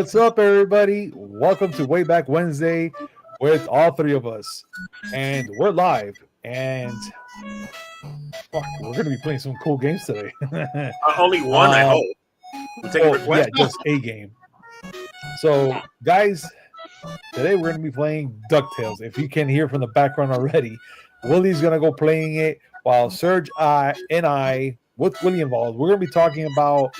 What's up, everybody? Welcome to Wayback Wednesday with all three of us. And we're live. And fuck, we're going to be playing some cool games today. Only one, I hope. We take a request? Yeah, just a game. So, guys, today we're going to be playing DuckTales. If you can hear from the background already, Willy's going to go playing it while Serg and I, with Willy involved, we're going to be talking about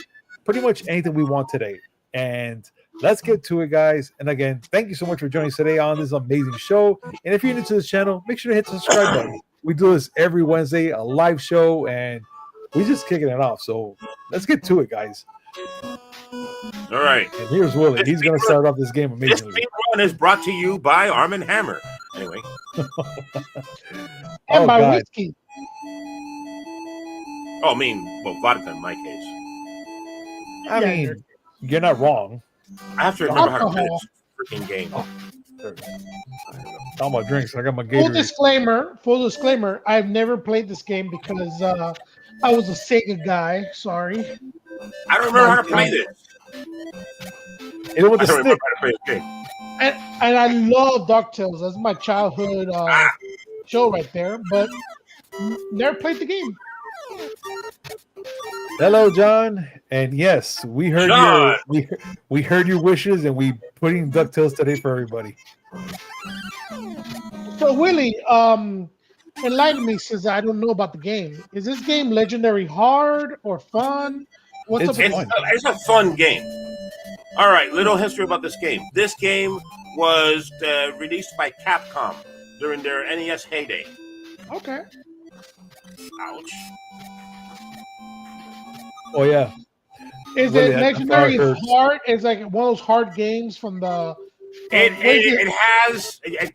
pretty much anything we want today. And let's get to it, guys. And again, thank you so much for joining us today on this amazing show. And if you're new to this channel, make sure to hit the subscribe button. We do this every Wednesday, a live show, and we're just kicking it off. So let's get to it, guys. All right. And here's Willy. He's going to start off this game amazingly. This run is brought to you by Arm & Hammer. Anyway. And by whiskey. Oh, I mean, well, vodka in my case. I mean, you're not wrong. I have to remember how to play this freaking game. Talking about drinks. I got my Gatorade. Full disclaimer, I've never played this game because I was a Sega guy. Sorry. I don't remember how to play this. It was I don't remember how to play this game. And I love DuckTales. That's my childhood show right there, but never played the game. Hello, John, and yes, we heard we heard your wishes, and we putting DuckTales today for everybody. So Willy, enlighten me, since I don't know about the game. Is this game legendary hard or fun? It's a fun game. All right, little history about this game. This game was released by Capcom during their NES heyday. Okay. Ouch. Oh yeah. Is it legendary hard? It's like one of those hard games from the. It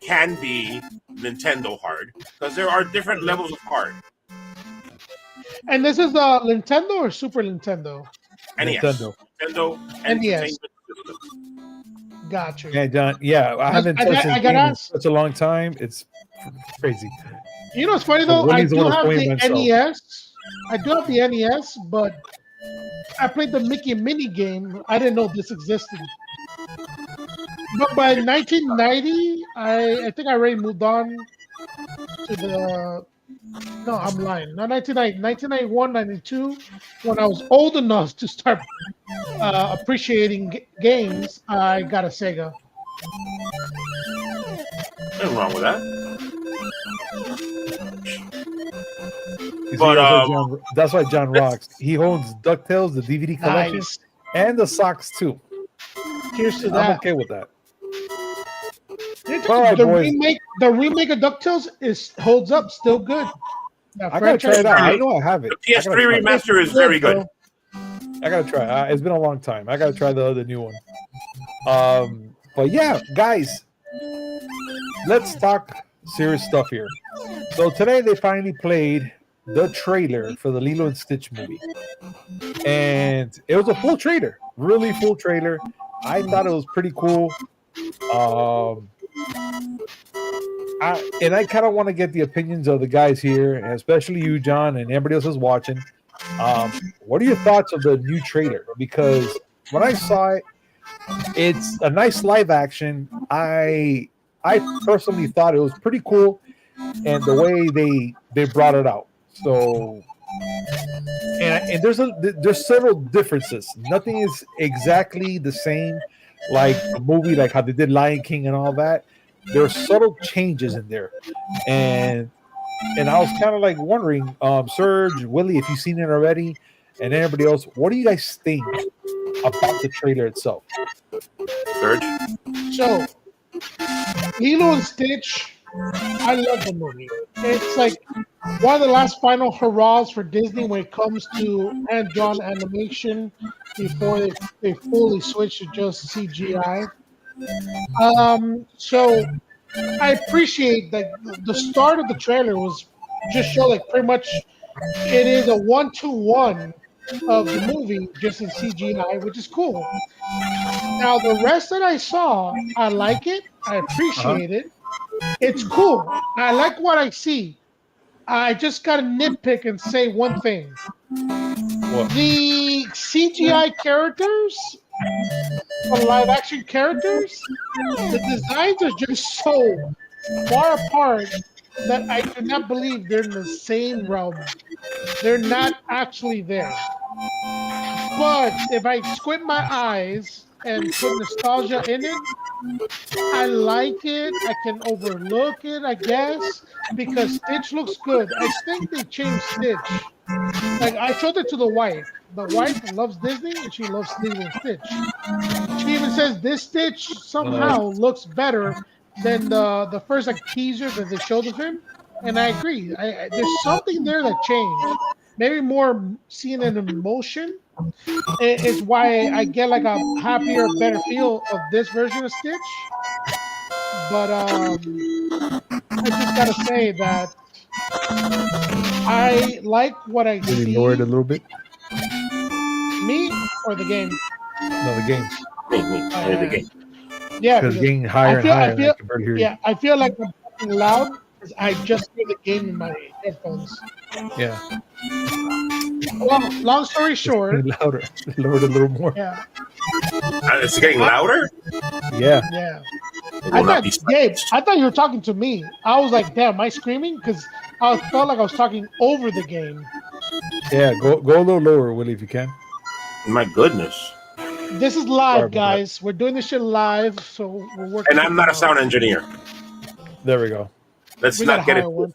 can be Nintendo hard because there are different levels of hard. And this is Nintendo or Super Nintendo? NES. Nintendo NES. Gotcha. Yeah, John. Yeah, I haven't touched this game in such a long time. It's crazy. You know, it's funny though. I do have the NES. I do have the NES, but I played the Mickey and Minnie game. I didn't know this existed. But by 1990, I think I already moved on to the. No, I'm lying. Not 1990, 1991, 92. When I was old enough to start appreciating games, I got a Sega. Nothing wrong with that. But that's why John rocks. He owns DuckTales, the DVD collection, and the socks too. Cheers to that. I'm okay with that. The remake of DuckTales holds up, still good. I gotta try it out. I know I have it. The PS3 remaster is very good. I gotta try. It's been a long time. I gotta try the new one. But yeah, guys, let's talk serious stuff here. So today they finally played the trailer for the Lilo and Stitch movie, and it was a full trailer, really full trailer. I thought it was pretty cool. I kind of want to get the opinions of the guys here, and especially you, John, and everybody else is watching. What are your thoughts of the new trailer? Because when I saw it, it's a nice live action. I personally thought it was pretty cool, and the way they brought it out. So, and there's several differences. Nothing is exactly the same, like a movie, like how they did Lion King and all that. There's subtle changes in there, and I was kind of like wondering, Serg, Willy, if you've seen it already, and everybody else, what do you guys think about the trailer itself? Serg? So, Lilo and Stitch, I love the movie. It's like one of the last final hurrahs for Disney when it comes to hand-drawn animation before they fully switch to just CGI. So I appreciate that the start of the trailer was just show like pretty much it is a 1-to-1 of the movie just in CGI, which is cool. Now the rest that I saw, I like it. I appreciate it. It's cool. I like what I see. I just got to nitpick and say one thing. What? The CGI characters the live action characters, the designs are just so far apart that I do not believe they're in the same realm. They're not actually there. But if I squint my eyes and put nostalgia in it, I like it. I can overlook it, I guess, because Stitch looks good. I think they changed Stitch. Like I showed it to the wife. The wife loves Disney and she loves Lilo and Stitch. She even says this Stitch somehow looks better than the first like teaser that they showed of him. And I agree. There's something there that changed. Maybe more seeing an emotion is why I get like a happier, better feel of this version of Stitch. But I just gotta say that I like what I see. Did you lower it a little bit? Me or the game? No, the game. The game. Yeah, because getting higher and higher. I can barely hear you. I feel like I'm talking loud because I just hear the game in my headphones. Yeah. Well, long story short, louder. Lowered a little more. Yeah. It's getting louder. Yeah. Yeah. I thought you were talking to me. I was like, damn, am I screaming? Because I felt like I was talking over the game. Yeah, go a little lower, Willie, if you can. My goodness. This is live, guys. We're doing this shit live, so we're working. And I'm not a sound engineer. There we go. Let's not get it. One.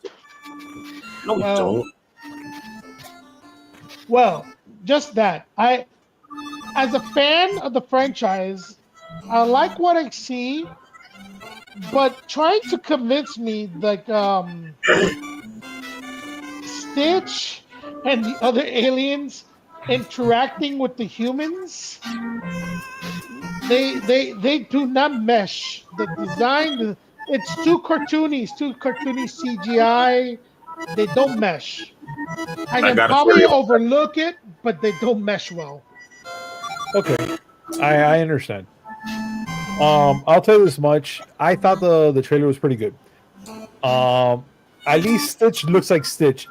No, we don't. Well, just that. As a fan of the franchise, I like what I see, but trying to convince me like Stitch and the other aliens interacting with the humans, they do not mesh. The design, it's too cartoony CGI. They don't mesh. I can probably overlook it, but they don't mesh well. Okay, I understand. I'll tell you this much. I thought the trailer was pretty good. At least Stitch looks like Stitch.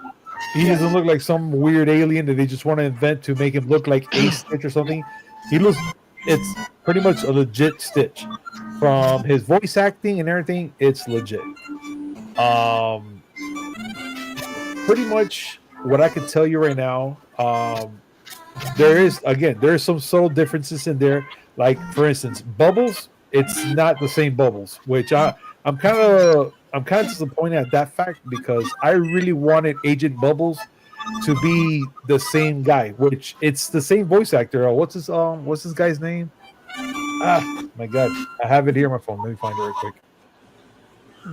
He doesn't look like some weird alien that they just want to invent to make him look like a Stitch or something. It's pretty much a legit Stitch. From his voice acting and everything, it's legit. Pretty much what I can tell you right now, there's some subtle differences in there. Like, for instance, Bubbles, it's not the same Bubbles, which I'm kind of disappointed at that fact because I really wanted Agent Bubbles to be the same guy, which it's the same voice actor. What's this guy's name? My God, I have it here on my phone. Let me find it real quick.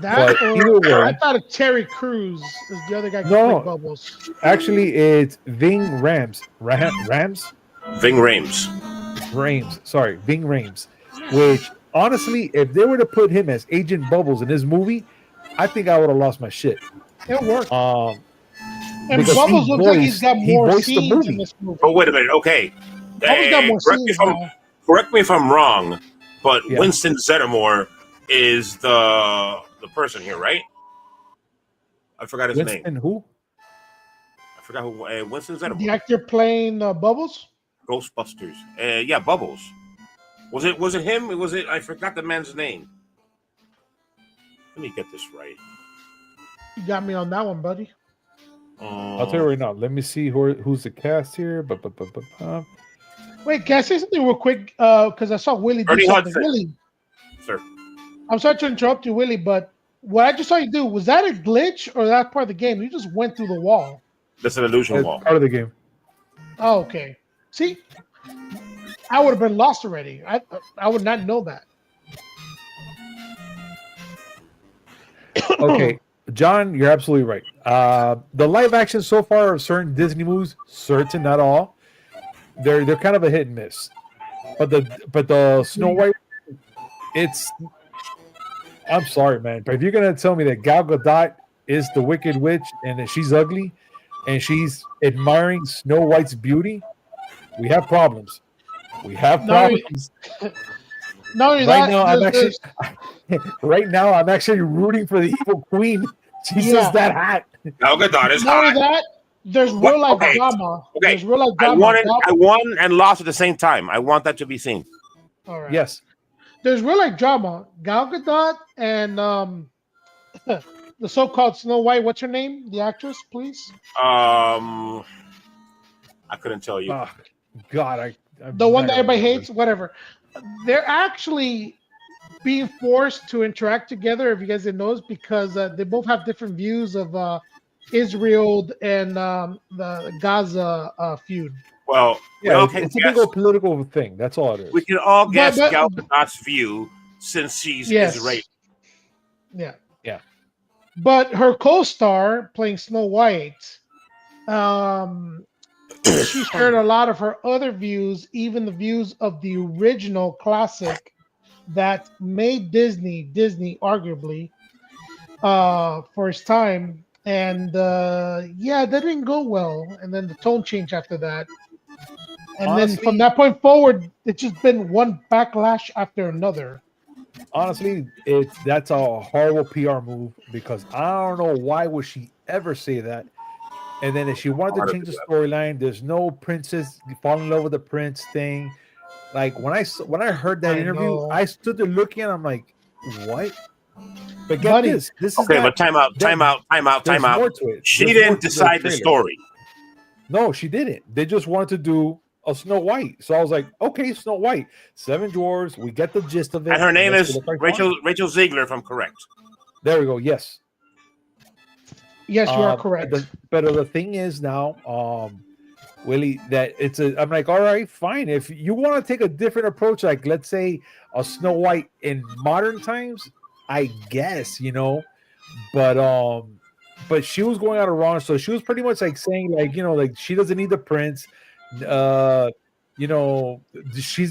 I thought of Terry Crews is the other guy who played Bubbles. Actually, it's Ving Rhames. Rams? Ving Rhames. Sorry, Ving Rhames. Which, honestly, if they were to put him as Agent Bubbles in this movie, I think I would have lost my shit. It worked. And Bubbles looks like he's got more scenes in this movie. Oh, wait a minute. Okay. Bubbles got more scenes. Correct me if I'm wrong, but Winston Zeddemore is the person here, right? I forgot his name. Winston who? I forgot who. Winston Zeddemore. The actor playing Bubbles? Ghostbusters. Yeah, Bubbles. Was it him? I forgot the man's name. Let me get this right. You got me on that one, buddy. I'll tell you right now. Let me see who's the cast here. Wait, can I say something real quick? Because I saw Willy do something. Willy, sir. I'm sorry to interrupt you, Willy, but what I just saw you do, was that a glitch or that part of the game? You just went through the wall. That's an illusion wall. Part of the game. Oh, okay. See, I would have been lost already. I would not know that. Okay, John, you're absolutely right. The live action so far of certain Disney movies, not all, they're kind of a hit and miss. But the Snow White, I'm sorry, man, but if you're gonna tell me that Gal Gadot is the Wicked Witch and that she's ugly and she's admiring Snow White's beauty, we have problems. Right now, I'm actually rooting for the evil queen. She's just that hot. Gal Gadot is hot. There's real life drama. Okay. There's real life drama. I won and lost at the same time. I want that to be seen. All right. Yes. There's real life drama. Gal Gadot and the so-called Snow White. What's her name? The actress, please. I couldn't tell you. God, the one that everybody hates. Whatever. They're actually being forced to interact together. If you guys didn't know, because they both have different views of Israel and the Gaza feud. Well, yeah, it's a big old political thing. That's all it is. We can all guess Gal Gadot's view since she's Israeli. Yeah. Yeah. But her co-star playing Snow White, she shared a lot of her other views, even the views of the original classic that made Disney arguably for its time. And that didn't go well. And then the tone changed after that. And honestly, then from that point forward, it's just been one backlash after another. Honestly, that's a horrible PR move, because I don't know why would she ever say that. And then if she wanted to change the storyline, there's no princess fall in love with the prince thing. Like when I heard that interview, I stood there looking and I'm like, what? But get this is okay, but time out. She didn't decide the story. No, she didn't. They just wanted to do a Snow White. So I was like, okay, Snow White, 7 dwarves. We get the gist of it. And her name is Rachel Ziegler, if I'm correct. There we go. Yes. Yes, you are correct. But the thing is now, Willie, that I'm like, all right, fine. If you want to take a different approach, like let's say a Snow White in modern times, I guess, but she was going out of wrong. So she was pretty much like saying like she doesn't need the prince. She's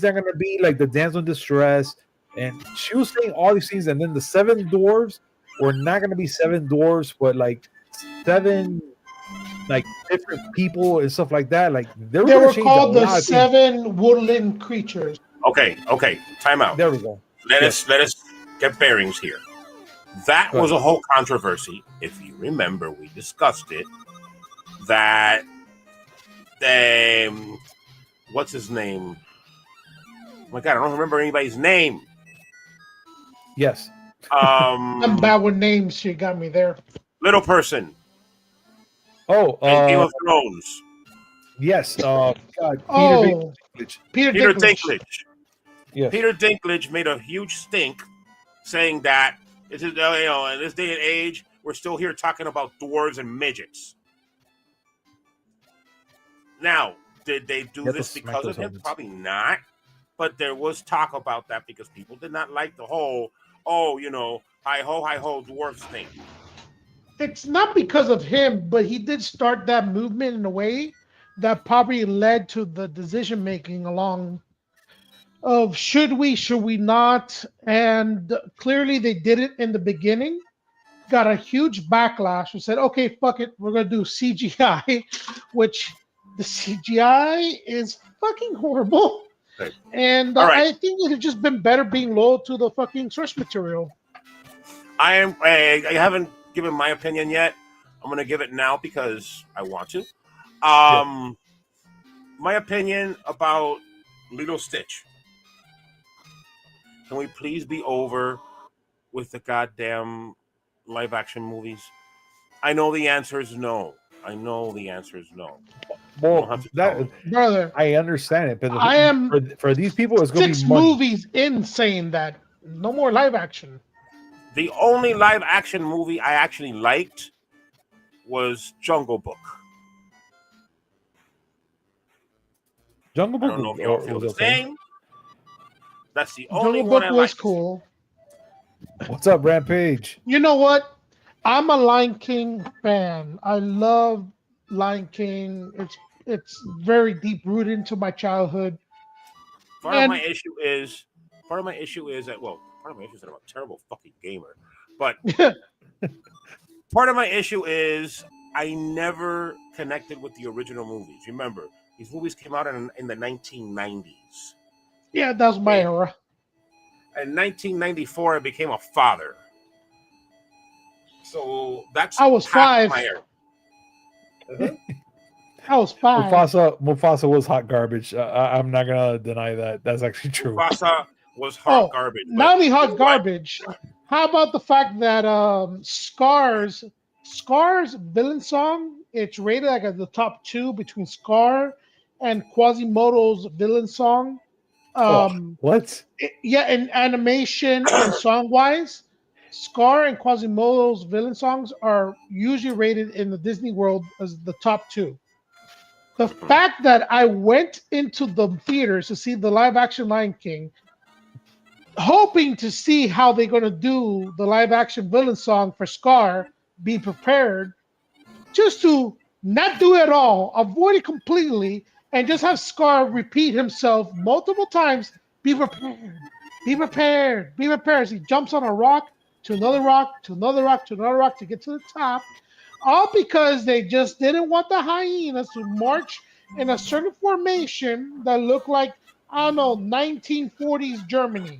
not gonna be like the damsel in distress, and she was saying all these things. And then the 7 dwarves were not gonna be 7 dwarves, but like 7 like different people and stuff like that. Like they were called the 7 woodland creatures. Okay. Time out. There we go. Let us get bearings here. That was a whole controversy. If you remember, we discussed it. That what's his name? Oh my God, I don't remember anybody's name. Yes. I'm bad with names. She got me there. Little person. Oh, Game of Thrones. Yes. God. Peter Dinklage. Yes. Peter Dinklage made a huge stink, saying that this is, in this day and age, we're still here talking about dwarves and midgets. Now, did they do this because of him? Probably not. But there was talk about that because people did not like the whole, hi ho, dwarves thing. It's not because of him, but he did start that movement in a way that probably led to the decision making along of should we not, and clearly they did it in the beginning. Got a huge backlash and said, okay, fuck it, we're gonna do CGI, which the CGI is fucking horrible. Right. And I think it had just been better being loyal to the fucking source material. I haven't given my opinion yet. I'm gonna give it now because I want to. My opinion about Lilo and Stitch. Can we please be over with the goddamn live action movies? I know the answer is no. Well, brother, I understand it, but I am for these people, it's going to be 6 movies in saying that no more live action. The only live action movie I actually liked was Jungle Book. Jungle Book. I don't know if y'all feel the same. That's the only Jungle one Book I was liked. cool. What's up, Rampage? You know what? I'm a Lion King fan. I love Lion King. It's very deep rooted into my childhood. Part of my issue is that part of my issue is that I'm a terrible fucking gamer. But part of my issue is I never connected with the original movies. Remember, these movies came out in the 1990s. Yeah, that was my era. In 1994, I became a father. So that's I was 5. my era. I was 5. Mufasa was hot garbage. I'm not gonna deny that. That's actually true. Mufasa was hot garbage. Not only hot garbage. How about the fact that Scar's villain song? It's rated like at the top 2 between Scar and Quasimodo's villain song. What? In animation and song wise, Scar and Quasimodo's villain songs are usually rated in the Disney world as the top 2. The fact that I went into the theaters to see the live action Lion King, hoping to see how they're going to do the live action villain song for Scar, be prepared, just to not do it at all, avoid it completely, and just have Scar repeat himself multiple times. Be prepared, be prepared, be prepared. As he jumps on a rock to another rock to another rock to another rock to get to the top. All because they just didn't want the hyenas to march in a certain formation that looked like, I don't know, 1940s Germany.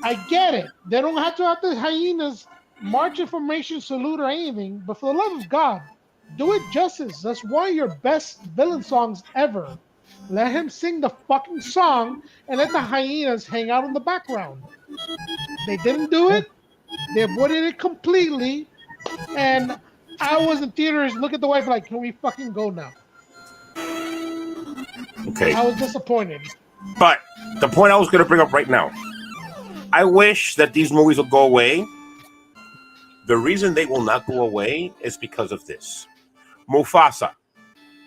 I get it. They don't have to have the hyenas march in formation, salute, or anything. But for the love of God, do it justice. That's one of your best villain songs ever. Let him sing the fucking song and let the hyenas hang out in the background. They didn't do it. They avoided it completely. And I was in theaters, look at the wife like, can we fucking go now? Okay. I was disappointed. But the point I was going to bring up right now, I wish that these movies will go away. The reason they will not go away is because of this. Mufasa.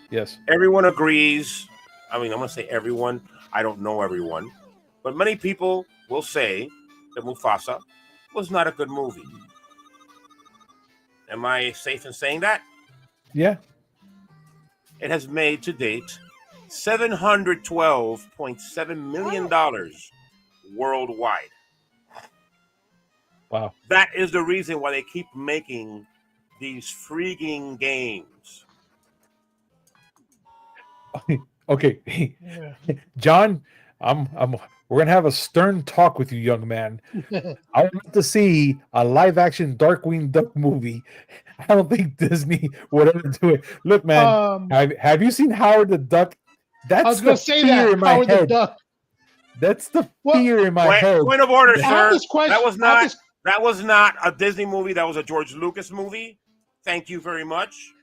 Yes. Everyone agrees. I mean, I'm going to say everyone. I don't know everyone. But many people will say that Mufasa was not a good movie. Am I safe in saying that? Yeah. It has made to date $712.7 million worldwide. Wow. That is the reason why they keep making these freaking games. Okay. John, we're gonna have a stern talk with you, young man. I want to see a live action Darkwing Duck movie. I don't think Disney would ever do it. Look, man, have you seen Howard the Duck? That's I was gonna say that in my Howard head. the Duck. That's the fear in my head. Point of order, I have sir. this question. That was not a Disney movie. That was a George Lucas movie. Thank you very much.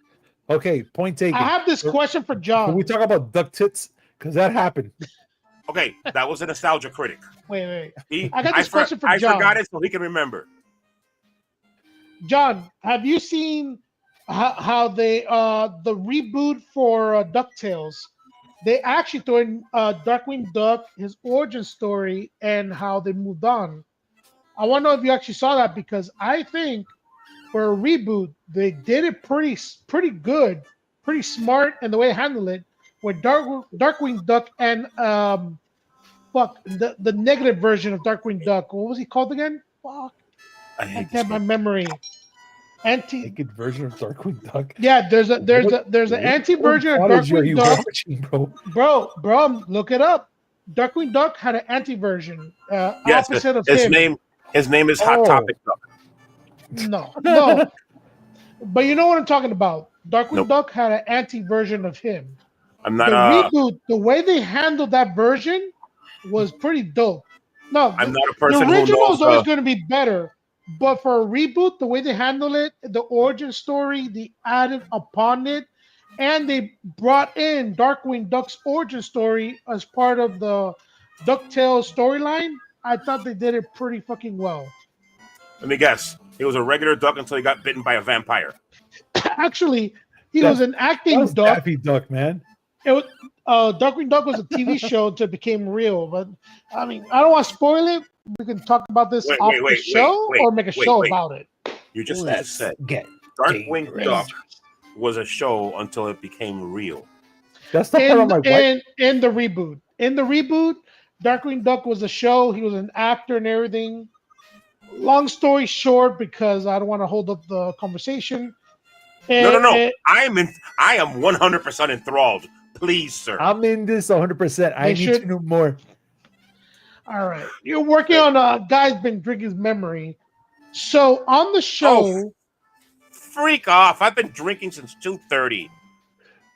Okay, point taken. I have this question for John. Can we talk about Duck Tits? Because that happened. Okay, that was a nostalgia critic. Wait. I got this question for John. I forgot it so he can remember. John, have you seen how they the reboot for DuckTales? They actually threw in Darkwing Duck, his origin story, and how they moved on. I want to know if you actually saw that, because I think for a reboot they did it pretty good, pretty smart, and the way they handled it with Darkwing Duck and the negative version of Darkwing Duck. What was he called again? Fuck, I get my memory. Naked version of Darkwing Duck. Yeah, there's an anti version of Darkwing Duck. Watching, bro, look it up. Darkwing Duck had an anti version. Opposite of him. His name is Hot Topic Duck. No. But you know what I'm talking about. Darkwing Duck had an anti version of him. I'm not reboot. The way they handled that version was pretty dope. No, I'm not a person the who original knows is always going to be better. But for a reboot, the way they handle it, the origin story, they added upon it, and they brought in Darkwing Duck's origin story as part of the DuckTales storyline. I thought they did it pretty fucking well. Let me guess. He was a regular duck until he got bitten by a vampire. Actually, he was an acting duck. Daffy Duck, man. It was, Darkwing Duck was a TV show until it became real. But I mean, I don't want to spoil it. We can talk about this off the show or make a show about it. You just said Darkwing Duck was a show until it became real. That's the part of my wife. In the reboot. In the reboot, Darkwing Duck was a show. He was an actor and everything. Long story short, because I don't want to hold up the conversation. No. I am 100% enthralled. Please, sir. I'm in this 100%. I need to know more. All right. You're working on a guy's been drinking his memory. So on the show. Freak off. I've been drinking since 2:30.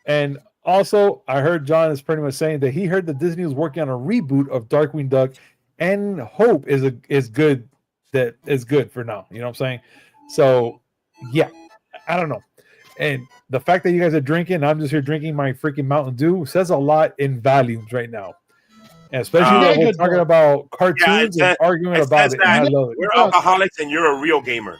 And also, I heard John is pretty much saying that he heard that Disney was working on a reboot of Darkwing Duck, and hope is good. That is good for now. You know what I'm saying? So, yeah, I don't know. And the fact that you guys are drinking, I'm just here drinking my freaking Mountain Dew, says a lot in volumes right now. And especially when we're talking about cartoons and arguing about it. I love it. We're alcoholics and you're a real gamer.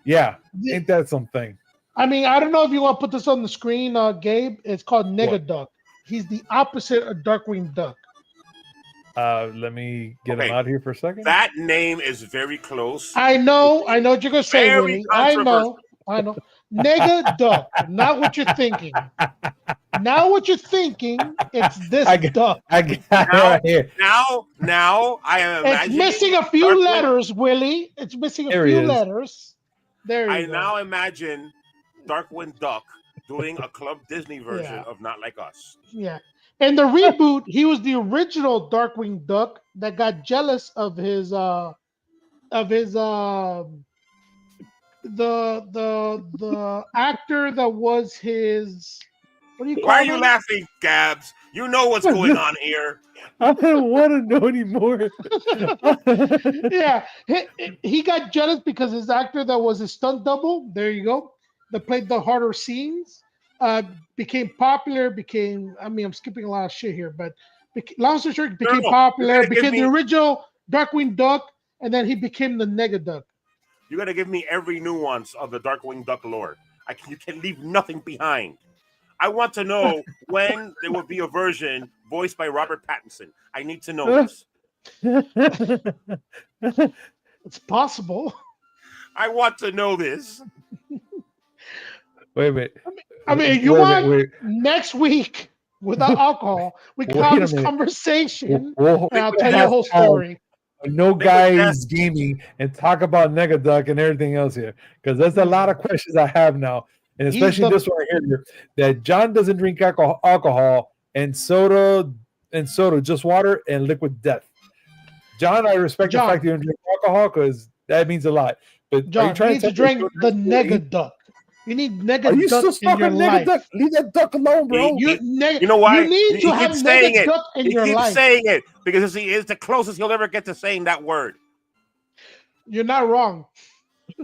Yeah, ain't that something? I mean, I don't know if you want to put this on the screen, Gabe. It's called Negaduck. He's the opposite of Darkwing Duck. Let me get him out here for a second. That name is very close. I know what you're gonna say, Willy. I know. Negaduck, not what you're thinking. Now what you're thinking, it's this duck. I got it right here. Now I am imagining. It's missing a few letters, Willy. It's missing a few letters. There you go. I now imagine Darkwing Duck doing a Club Disney version of Not Like Us. Yeah. In the reboot, he was the original Darkwing Duck that got jealous of his the actor that was his. What do you call Why are you laughing, Gabs? You know what's going on here. I don't want to know anymore. Yeah, he got jealous because his actor that was his stunt double, there you go, that played the harder scenes, became popular. I'm skipping a lot of shit here, but long story short, became popular, became the original Darkwing Duck, and then he became the Negaduck. You got to give me every nuance of the Darkwing Duck lore. You can leave nothing behind. I want to know when there will be a version voiced by Robert Pattinson. I need to know this. It's possible. I want to know this. Wait a minute. I mean, you want next week without alcohol, we can have this conversation, and I'll tell you the whole story. No guys gaming and talk about Negaduck and everything else here, because there's a lot of questions I have now. And especially this one right here, that John doesn't drink alcohol and soda, just water and liquid death. John, I respect the fact you don't drink alcohol because that means a lot. But John, you need to drink the Negaduck. You need Negaduck in your life. Leave that duck alone, bro. You know why? You need to have Negaduck in your life. He keeps saying it because he is the closest he'll ever get to saying that word. You're not wrong.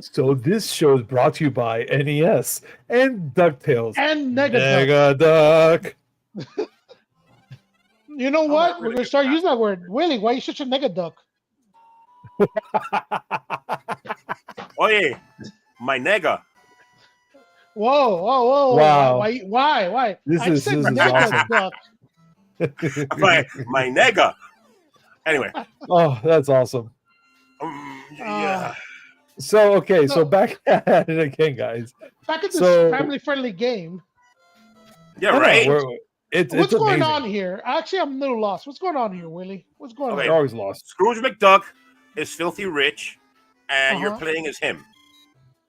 So this show is brought to you by NES and DuckTales and Negaduck. You know what? We're gonna start using that word. Willy, why are you such a Negaduck? Oh yeah, my nega. Whoa! Wow! Why? This is awesome. my nega. Anyway. Oh, that's awesome. Yeah. So back at it again, guys. Back at this family-friendly game. Yeah, right. What's going on here? Actually, I'm a little lost. What's going on here, Willy? What's going on? You're always lost. Scrooge McDuck is filthy rich, and you're playing as him.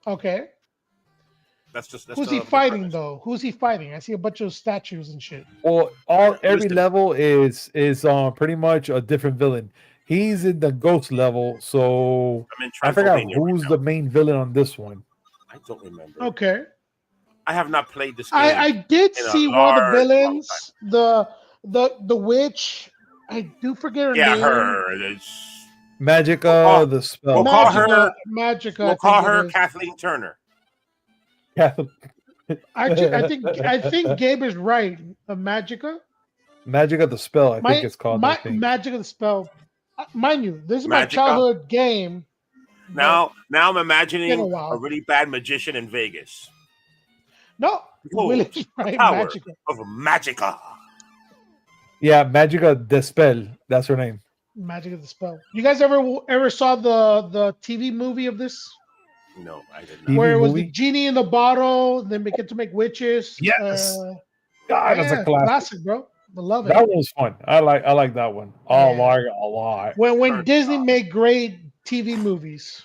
Okay. That's Who's he fighting though? Who's he fighting? I see a bunch of statues and shit. Well, every level is pretty much a different villain. He's in the ghost level, so I forgot who's the main villain on this one. I don't remember. Okay. I have not played this game. I did see one of the villains, the witch. I do forget her name. Yeah, her. Magica, the spell. We'll call her Magica. We'll call her Kathleen Turner. Actually, I think Gabe is right. Magica. Magica the spell. I think it's called. Magica the spell. Mind you, this is my childhood game. Now I'm imagining a really bad magician in Vegas. No, Willy's right. Magica. Of Magica. Yeah, Magica the spell. That's her name. Magica the spell. You guys ever saw the TV movie of this? No, I didn't. Where it was the genie in the bottle, then we get to make witches. Yes. God, that's a classic, bro. I love it. That one was fun. I like that one. I like it a lot. When Disney made great TV movies.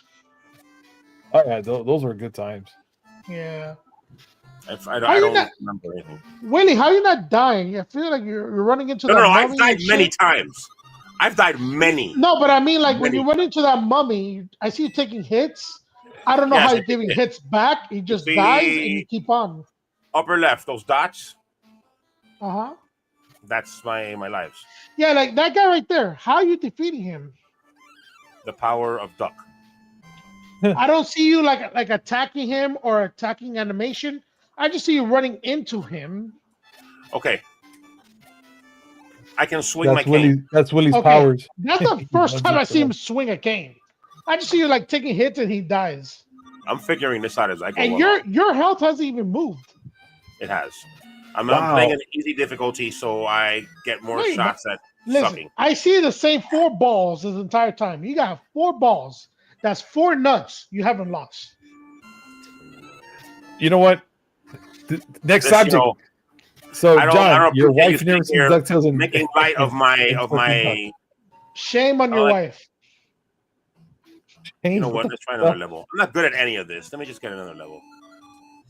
Oh yeah, those were good times. Yeah. I don't remember anything. Willy, how are you not dying? I feel like you're running into that. No, I've died many times. I've died many. No, but I mean, like when you run into that mummy, I see you taking hits. I don't know how you're giving hits back. He just dies and you keep on. Upper left, those dots. Uh-huh. That's my lives. Yeah, like that guy right there. How are you defeating him? The power of Duck. I don't see you like attacking him or attacking animation. I just see you running into him. Okay. I can swing my cane. That's Willy's powers. That's the first time I see him swing a cane. I just see you like taking hits and he dies. I'm figuring this out as I go and along. your health hasn't even moved. It has. I'm playing an easy difficulty, so I get more shots at sucking. I see the same 4 balls this entire time. You got 4 balls. That's 4 nuts you haven't lost. You know what? Next subject. So, John, your wife never seen DuckTales and making light of my. Shame on your wife. You know what? Let's try another level. I'm not good at any of this. Let me just get another level.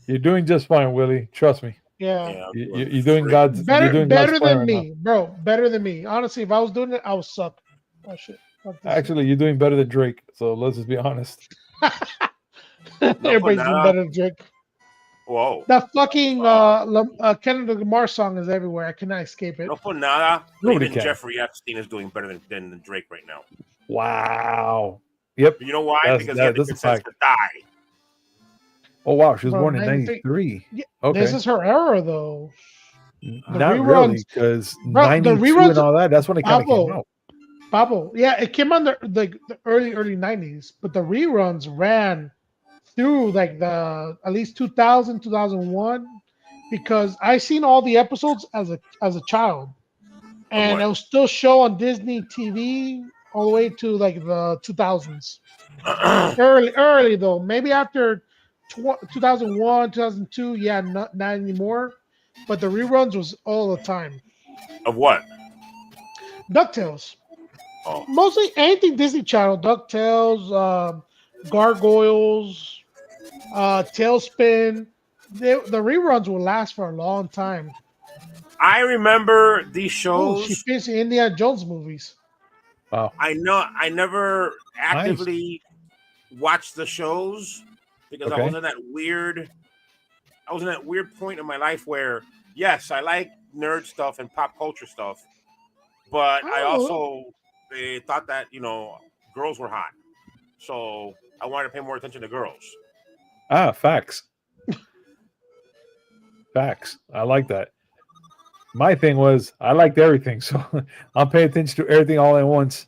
You're doing just fine, Willy. Trust me. Yeah. You're doing God's better than me, bro. Better than me. Honestly, if I was doing it, I would suck. Oh shit. Actually, you're doing better than Drake. So let's just be honest. Everybody's doing better than Drake. Whoa. That fucking Kendrick Lamar song is everywhere. I cannot escape it. No por nada. Even Jeffrey Epstein is doing better than Drake right now. Wow. Yep. You know why? Because he had the consent to die. Oh wow, she was born in 93. Yeah, okay. This is her era though. Not really, because 92 and all that, that's when it kind of came out. Pablo. Yeah, it came on the early 90s, but the reruns ran through like the at least 2000, 2001, because I seen all the episodes as a child. And it was still show on Disney TV all the way to like the 2000s. early though, maybe after 2001, 2002, yeah, not anymore. But the reruns was all the time. Of what? DuckTales. Oh. Mostly anything Disney Channel. DuckTales, Gargoyles, Tailspin. The reruns will last for a long time. I remember these shows. She finished the Indiana Jones movies. Wow. I never actively watched the shows because I was in that weird point in my life where, yes, I like nerd stuff and pop culture stuff, but I also thought that, girls were hot. So I wanted to pay more attention to girls. Facts. Facts. I like that. My thing was I liked everything, so I'll pay attention to everything all at once.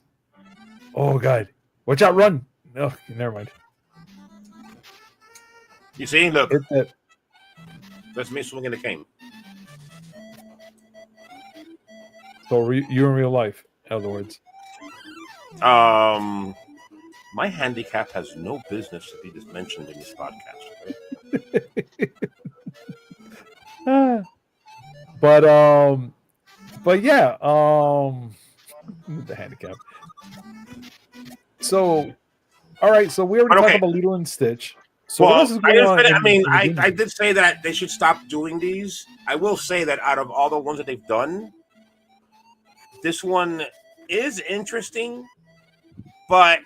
Oh God. Watch out, run. No, never mind. You see, look. That's me swinging the cane. So you're in real life, in other words. My handicap has no business to be mentioned in this podcast. Okay? But yeah, the handicap. So, all right. So we already talked about Lilo and Stitch. So I did say that they should stop doing these. I will say that out of all the ones that they've done, this one is interesting. But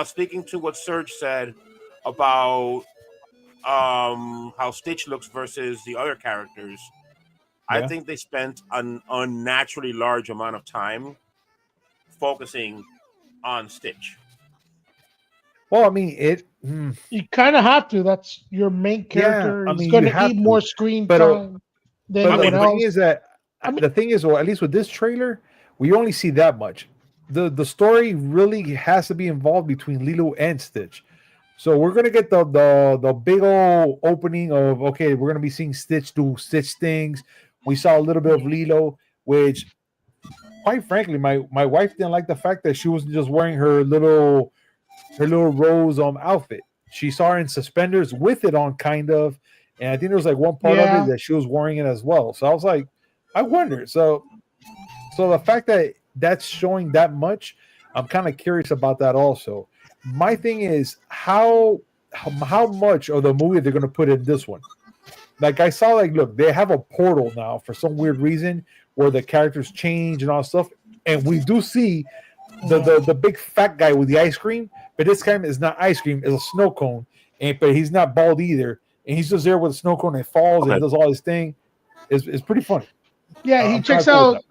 speaking to what Serg said about how Stitch looks versus the other characters, I think they spent an unnaturally large amount of time focusing on Stitch. Well, I mean, you kind of have to. That's your main character. Yeah, He's going to need more screen time than anyone else. The thing is, well, at least with this trailer, we only see that much. The story really has to be involved between Lilo and Stitch. So we're gonna get the big old opening of we're gonna be seeing Stitch do Stitch things. We saw a little bit of Lilo, which, quite frankly, my wife didn't like the fact that she wasn't just wearing her little rose outfit. She saw her in suspenders with it on, kind of, and I think there was like one part of it that she was wearing it as well. So I was like, I wonder. So the fact that that's showing that much, I'm kind of curious about that also. My thing is how much of the movie they're going to put in this one. Like I saw, look, they have a portal now for some weird reason where the characters change and all stuff, and we do see the big fat guy with the ice cream, but this time is not ice cream; it's a snow cone, but he's not bald either, and he's just there with a snow cone and falls and does all his thing. It's pretty funny. Yeah, he checks out.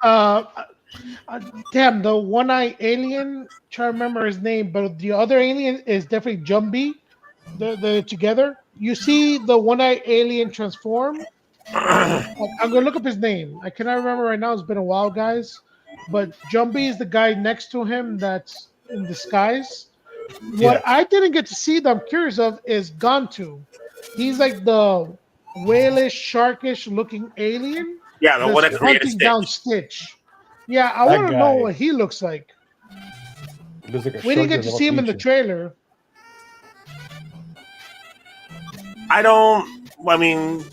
Damn, the one-eye alien. Trying to remember his name, but the other alien is definitely Jumbie. They're together. You see the one-eye alien transform. I'm gonna look up his name. I cannot remember right now. It's been a while, guys. But Jumbie is the guy next to him that's in disguise. What I didn't get to see that I'm curious of is Gantu. He's like the whalish, sharkish looking alien Yeah, the one that's that created hunting down Stitch. Yeah, I want to know what he looks like. Looks like We didn't get to see him in the trailer. I mean,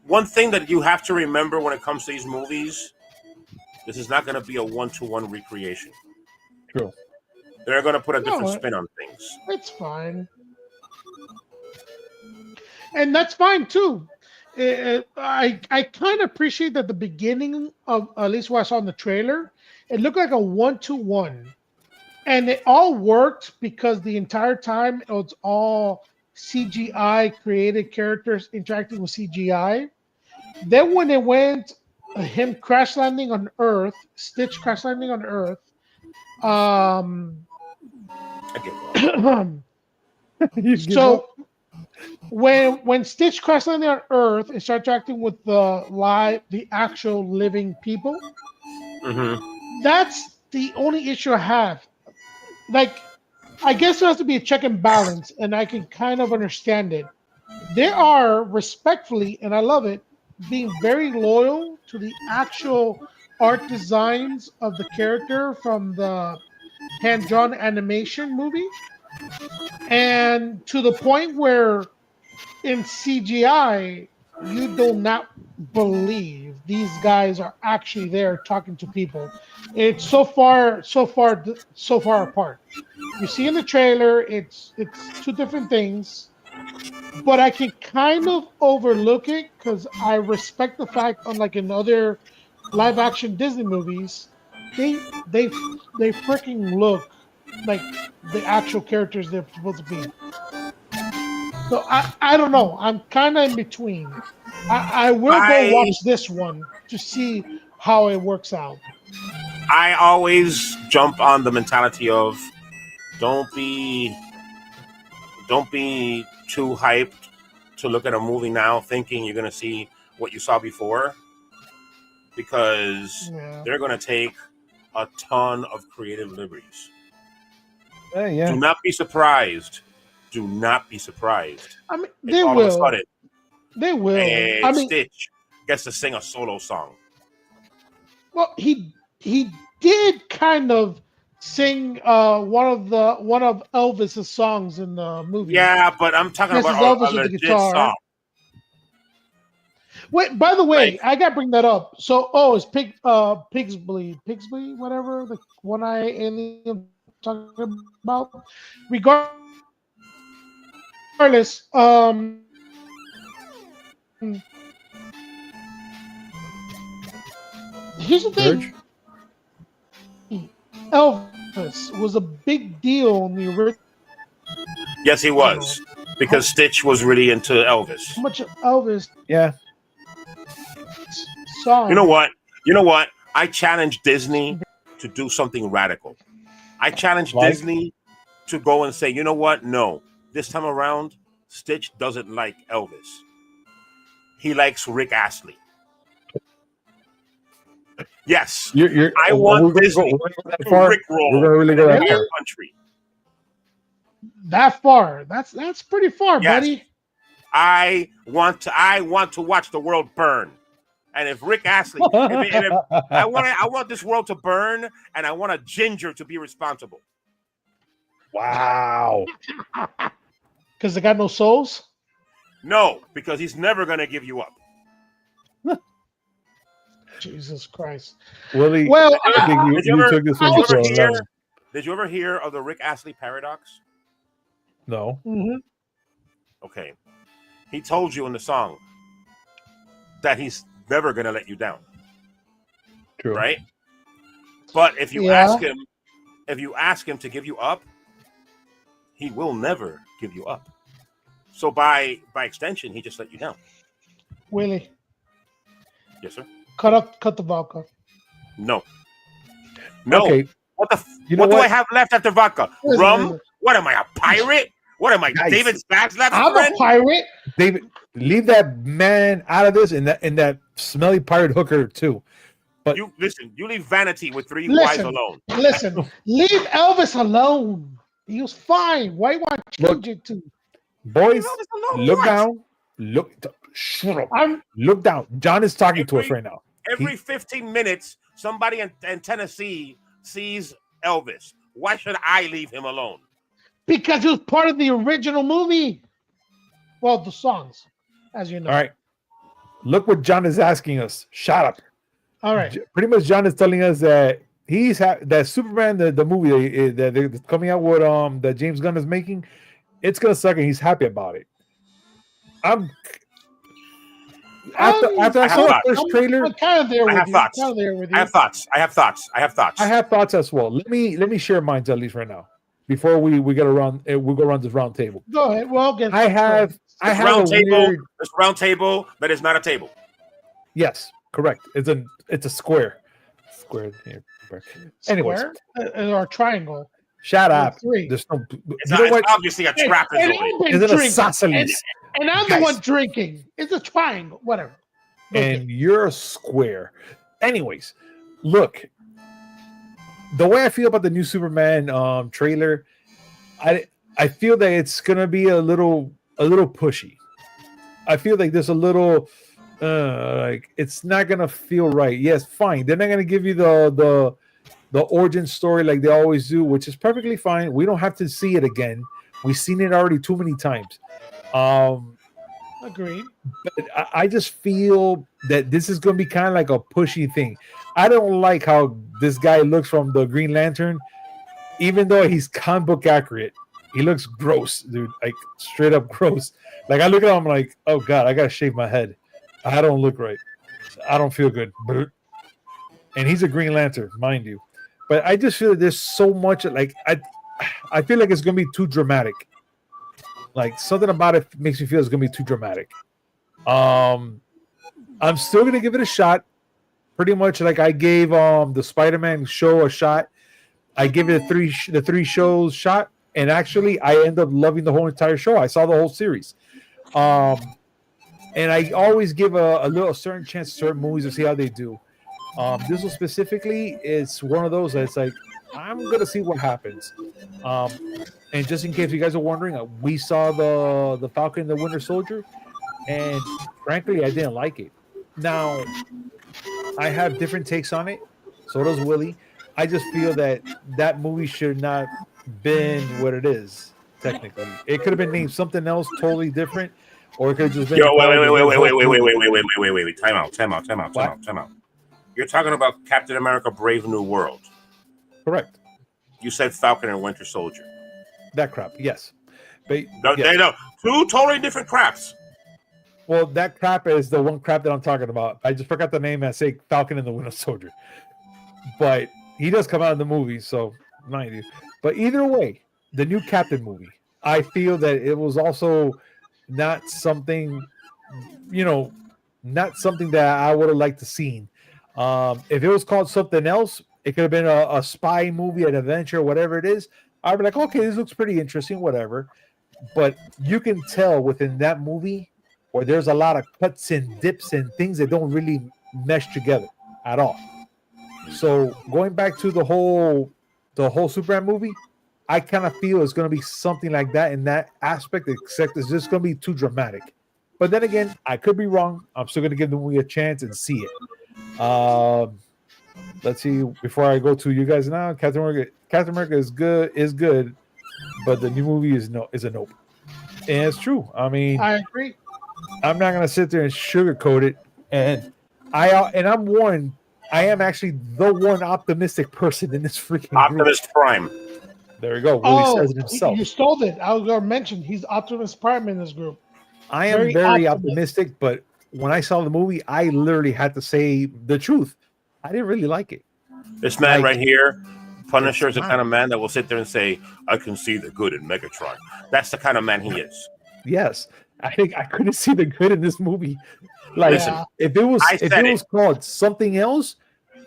one thing that you have to remember when it comes to these movies, this is not going to be a one-to-one recreation. True. They're going to put a different spin on things. It's fine. And that's fine, too. I kind of appreciate that the beginning of, at least what I saw in the trailer, it looked like a one-to-one. And it all worked because the entire time it was all CGI created characters interacting with CGI. Then when it went him crash landing on Earth, Stitch crash landing on Earth, so when Stitch crash landing on Earth and start interacting with the actual living people, that's the only issue I have. Like, I guess there has to be a check and balance, and I can kind of understand it. They are respectfully, and I love it, being very loyal to the actual art designs of the character from the hand-drawn animation movie, and to the point where in CGI you do not believe these guys are actually there talking to people. It's so far apart. You see in the trailer, it's two different things, but I can kind of overlook it because I respect the fact, unlike in other live action Disney movies, they freaking look like the actual characters they're supposed to be. So I don't know. I'm kind of in between. I will go watch this one to see how it works out. I always jump on the mentality of don't be too hyped to look at a movie now thinking you're going to see what you saw before, because they're going to take a ton of creative liberties. Do not be surprised. Do not be surprised. I mean, they will. Of a sudden, they will. I mean, Stitch gets to sing a solo song. Well, he did kind of sing one of Elvis's songs in the movie. Yeah, but I'm talking about Elvis with the guitar. Song. Wait, by the way, I gotta bring that up. So, it's Pigsby, whatever, the one-eye alien I'm talking about. Regardless, here's the thing. Elvis was a big deal in the original. Yes, he was, because Stitch was really into Elvis. How much Elvis? Yeah. Song. You know what? I challenge Disney to do something radical. I challenge Disney to go and say, you know what? No, this time around, Stitch doesn't like Elvis. He likes Rick Astley. Yes, I want Disney to rickroll the entire country. That far? That's pretty far, buddy. I want to watch the world burn. And if Rick Astley, I want this world to burn, and I want a ginger to be responsible. Wow. Because they got no souls? No, because he's never going to give you up. Jesus Christ. Willy, well, I think you took this one. Did you ever hear of the Rick Astley paradox? No. Mm-hmm. Okay. He told you in the song that he's never going to let you down. True. Right? But if you ask him to give you up, he will never give you up. So by extension, he just let you down. Willy. Yes, sir. Cut the vodka. No. Okay. What do I have left after vodka? Rum? What am I, a pirate? What am I, Guys, David Spag's I'm a pirate. David, leave that man out of this and that smelly pirate hooker too. But you leave Vanity with three wives alone. Listen, leave Elvis alone. He was fine. Why you want to change it to? Boys, look down. Shut up. Look down. John is talking to us right now. Every 15 minutes, somebody in Tennessee sees Elvis. Why should I leave him alone? Because it was part of the original movie. Well, the songs, as you know. All right. Look what John is asking us. Shut up. All right. Pretty much, John is telling us that that Superman, the movie that they're coming out with, that James Gunn is making, it's gonna suck, and he's happy about it. After I saw the first trailer, I'm kind of there with you. I have thoughts. I have thoughts as well. Let me share mine at least right now before we get around. We'll go around this round table. Go ahead. Well, I have round table. It's round table, but it's not a table. Yes, correct. It's a square. Square here. Anyways, or triangle. Shut up. There's no. It's obviously a trapezoid. Is it a isosceles? And I'm the one drinking. It's a triangle. Whatever. And you're a square. Anyways, look. The way I feel about the new Superman trailer, I feel that it's gonna be a little pushy. I feel like there's a little like it's not gonna feel right. Yes, fine. They're not gonna give you the origin story like they always do, which is perfectly fine. We don't have to see it again. We've seen it already too many times. Agreed. But I just feel that this is gonna be kind of like a pushy thing. I don't like how this guy looks from the Green Lantern, even though he's comic book accurate. He looks gross, dude. Like straight up gross. Like I look at him like, oh god, I gotta shave my head. I don't look right. I don't feel good. And he's a Green Lantern, mind you. But I just feel that there's so much like I feel like it's gonna be too dramatic. Like something about it makes me feel it's gonna be too dramatic. I'm still gonna give it a shot. Pretty much like I gave the Spider-Man show a shot. I give it the three shows shot, and actually I end up loving the whole entire show. I saw the whole series. And I always give a certain chance to certain movies to see how they do. This one specifically, it's one of those that's like, I'm going to see what happens. And just in case you guys are wondering, we saw the Falcon and the Winter Soldier, and frankly, I didn't like it. Now, I have different takes on it. So does Willy. I just feel that movie should not been what it is, technically. It could have been named something else totally different, or it could have just been... Wait. Time out. You're talking about Captain America Brave New World. Correct. You said Falcon and Winter Soldier. That crap, yes. But, They know. Two totally different craps. Well, that crap is the one crap that I'm talking about. I just forgot the name and I say Falcon and the Winter Soldier. But he does come out in the movie, so mind you. But either way, the new Captain movie, I feel that it was also not something, not something that I would have liked to seen. If it was called something else, it could have been a spy movie, an adventure, whatever it is. I'd be like, okay, this looks pretty interesting, whatever. But you can tell within that movie where there's a lot of cuts and dips and things that don't really mesh together at all. So going back to the whole Superman movie, I kind of feel it's going to be something like that in that aspect, except it's just going to be too dramatic. But then again, I could be wrong. I'm still going to give the movie a chance and see it. Let's see. Before I go to you guys now, Captain America is good, but the new movie is a nope. And it's true. I mean, I agree. I'm not going to sit there and sugarcoat it. And I'm one. I am actually the one optimistic person in this freaking Optimus group. Prime. There we go. Willy says it himself. You stole it. I was going to mention he's Optimus Prime in this group. I am very optimistic, but when I saw the movie, I literally had to say the truth. I didn't really like it. This man right here, Punisher, is the kind of man that will sit there and say, I can see the good in Megatron. That's the kind of man he is. Yes. I think I couldn't see the good in this movie. Like, Listen, if it was called something else,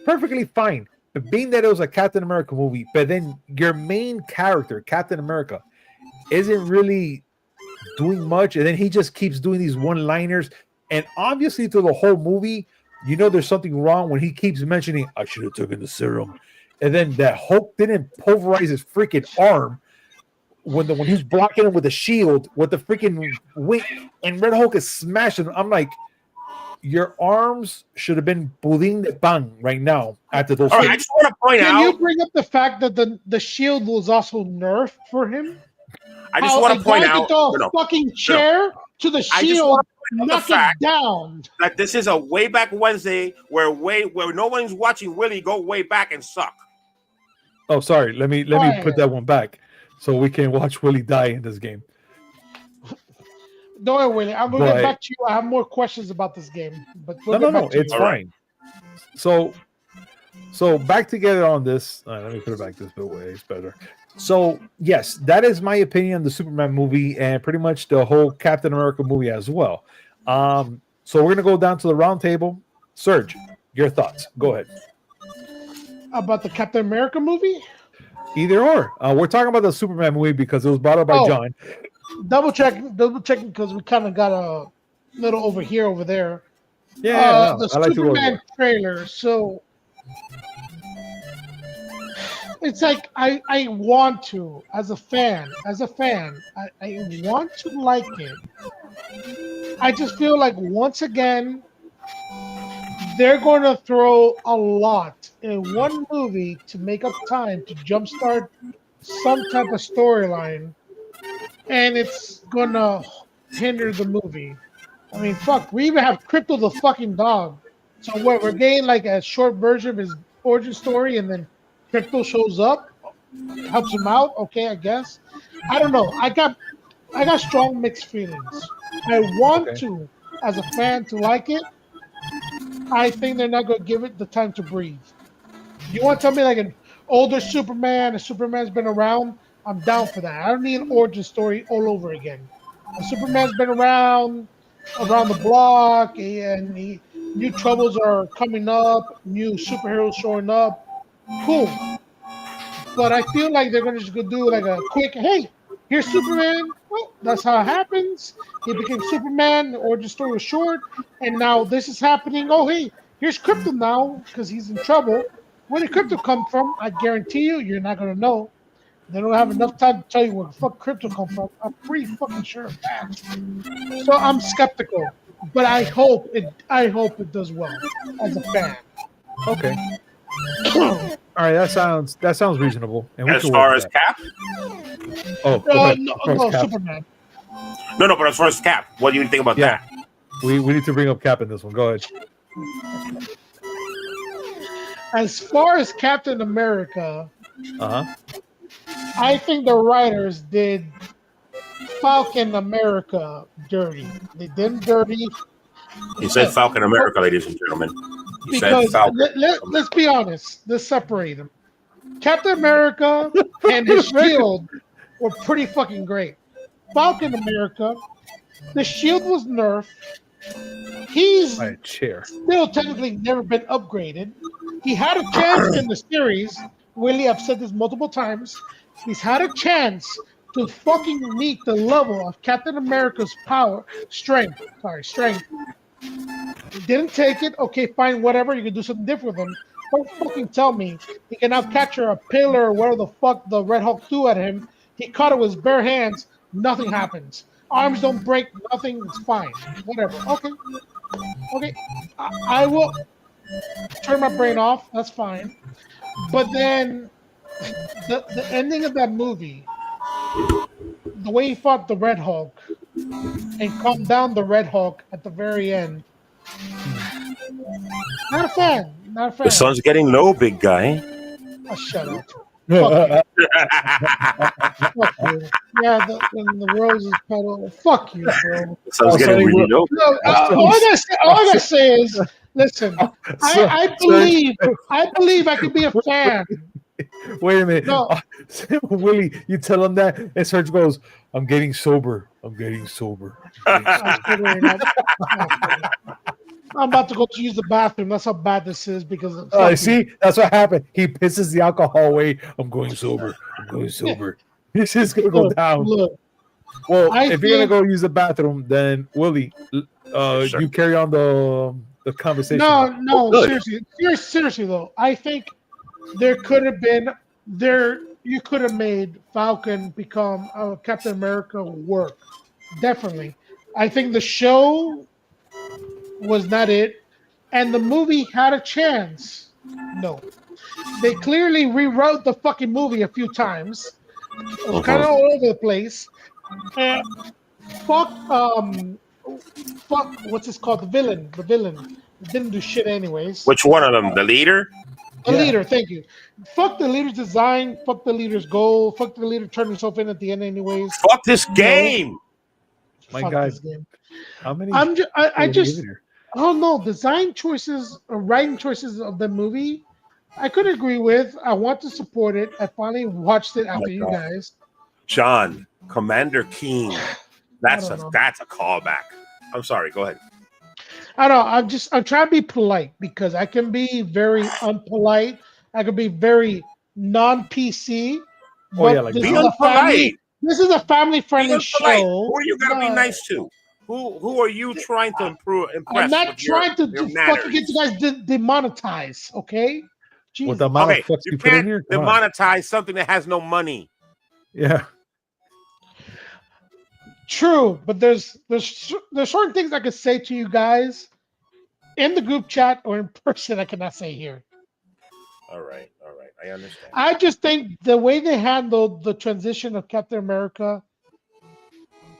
perfectly fine. But being that it was a Captain America movie, but then your main character, Captain America, isn't really doing much, and then he just keeps doing these one-liners, and obviously through the whole movie, you know there's something wrong when he keeps mentioning, I should have taken the serum, and then that Hulk didn't pulverize his freaking arm when he's blocking him with a shield with the freaking wing, and Red Hulk is smashing him. I'm like, your arms should have been puding de pan right now after those. All right, I just want to point out. Can you bring up the fact that the shield was also nerfed for him? I just want to point out. Fucking chair to the shield, knock it down. That this is a way back Wednesday where no one's watching Willy go way back and suck. Oh, sorry. Let me put that one back so we can watch Willy die in this game. Don't worry, Willy. I'm going to get back to you. I have more questions about this game. But no, it's fine. So back together on this. Let me put it back this way. It's better. So, yes, that is my opinion on the Superman movie and pretty much the whole Captain America movie as well. So we're going to go down to the round table. Serg, your thoughts. Go ahead. About the Captain America movie? Either or. We're talking about the Superman movie because it was brought up by John. Double checking because we kind of got a little over there. Yeah, the Superman trailer. So it's like I want to, as a fan, I want to like it. I just feel like once again they're going to throw a lot in one movie to make up time to jumpstart some type of storyline. And it's gonna hinder the movie. I mean, fuck, we even have Crypto the fucking dog. So what, we're getting like a short version of his origin story and then Crypto shows up, helps him out, okay, I guess. I don't know. I got strong mixed feelings. I want to, as a fan, to like it. I think they're not gonna give it the time to breathe. You want to tell me like an older Superman, a Superman's been around? I'm down for that. I don't need an origin story all over again. Superman's been around the block, and new troubles are coming up, new superheroes showing up. Cool. But I feel like they're just going to do like a quick, hey, here's Superman. Well, that's how it happens. He became Superman. The origin story was short, and now this is happening. Oh, hey, here's Krypto now because he's in trouble. Where did Krypto come from? I guarantee you're not going to know. They don't have enough time to tell you where the fuck Crypto come from. I'm pretty fucking sure of that. So I'm skeptical, but I hope it does well as a fan. Okay. All right, that sounds reasonable. And as far as Cap? No, Cap. Superman. No, but as far as Cap, what do you think about that? We need to bring up Cap in this one. Go ahead. As far as Captain America, I think the writers did Falcon America dirty. They did him dirty. He said Falcon America, ladies and gentlemen. Let's be honest. Let's separate them. Captain America and his shield were pretty fucking great. Falcon America, the shield was nerfed. He's still technically never been upgraded. He had a chance in the series. Willie, I've said this multiple times. He's had a chance to fucking meet the level of Captain America's strength. He didn't take it. Okay, fine, whatever. You can do something different with him. Don't fucking tell me he can now capture a pillar or whatever the fuck the Red Hulk threw at him. He caught it with his bare hands. Nothing happens. Arms don't break. Nothing. It's fine. Whatever. Okay. I will turn my brain off. That's fine. But then the ending of that movie, the way he fought the Red Hulk and calmed down the Red Hulk at the very end. Not a fan. The sun's getting low, big guy. Oh, shut up. Fuck you. Yeah, the roses petal. Fuck you, bro. The sun's getting really low. No, all I gotta say is, listen. I believe I could be a fan Wait a minute. No. Willie, you tell him that, and Serge goes, I'm getting sober. I'm getting sober. I'm about to go to use the bathroom. That's how bad this is because see, that's what happened. He pisses the alcohol away. I'm going sober. I'm going sober. This is gonna go down. Look, well, if you're gonna go use the bathroom, then Willie, Sure. you carry on the conversation. No, seriously though. I think there could have been you could have made Falcon become Captain America work. Definitely. I think the show was not it, and the movie had a chance. No. They clearly rewrote the fucking movie a few times. It was kind of all over the place. And fuck, what's this called? The villain. The villain didn't do shit anyways. Which one of them? The leader? The leader, thank you. Fuck the leader's design. Fuck the leader's goal. Fuck the leader turning himself in at the end anyways. Fuck this game. My God. How many? I don't know. Design choices or writing choices of the movie, I could agree with. I want to support it. I finally watched it after you guys. John, Commander Keen. That's a callback. I'm sorry. Go ahead. I don't know. I'm trying to be polite because I can be very unpolite. I can be very non-PC. Oh yeah, like be unpolite. This is a family-friendly show. Who are you gonna be nice to? Who are you trying to impress? I'm not trying to fucking get you guys demonetized, okay? Jesus. With the amount of fucks you put in here? Demonetize something that has no money. Yeah. True, but there's certain things I could say to you guys in the group chat or in person I cannot say here. All right. I understand. I just think the way they handled the transition of Captain America,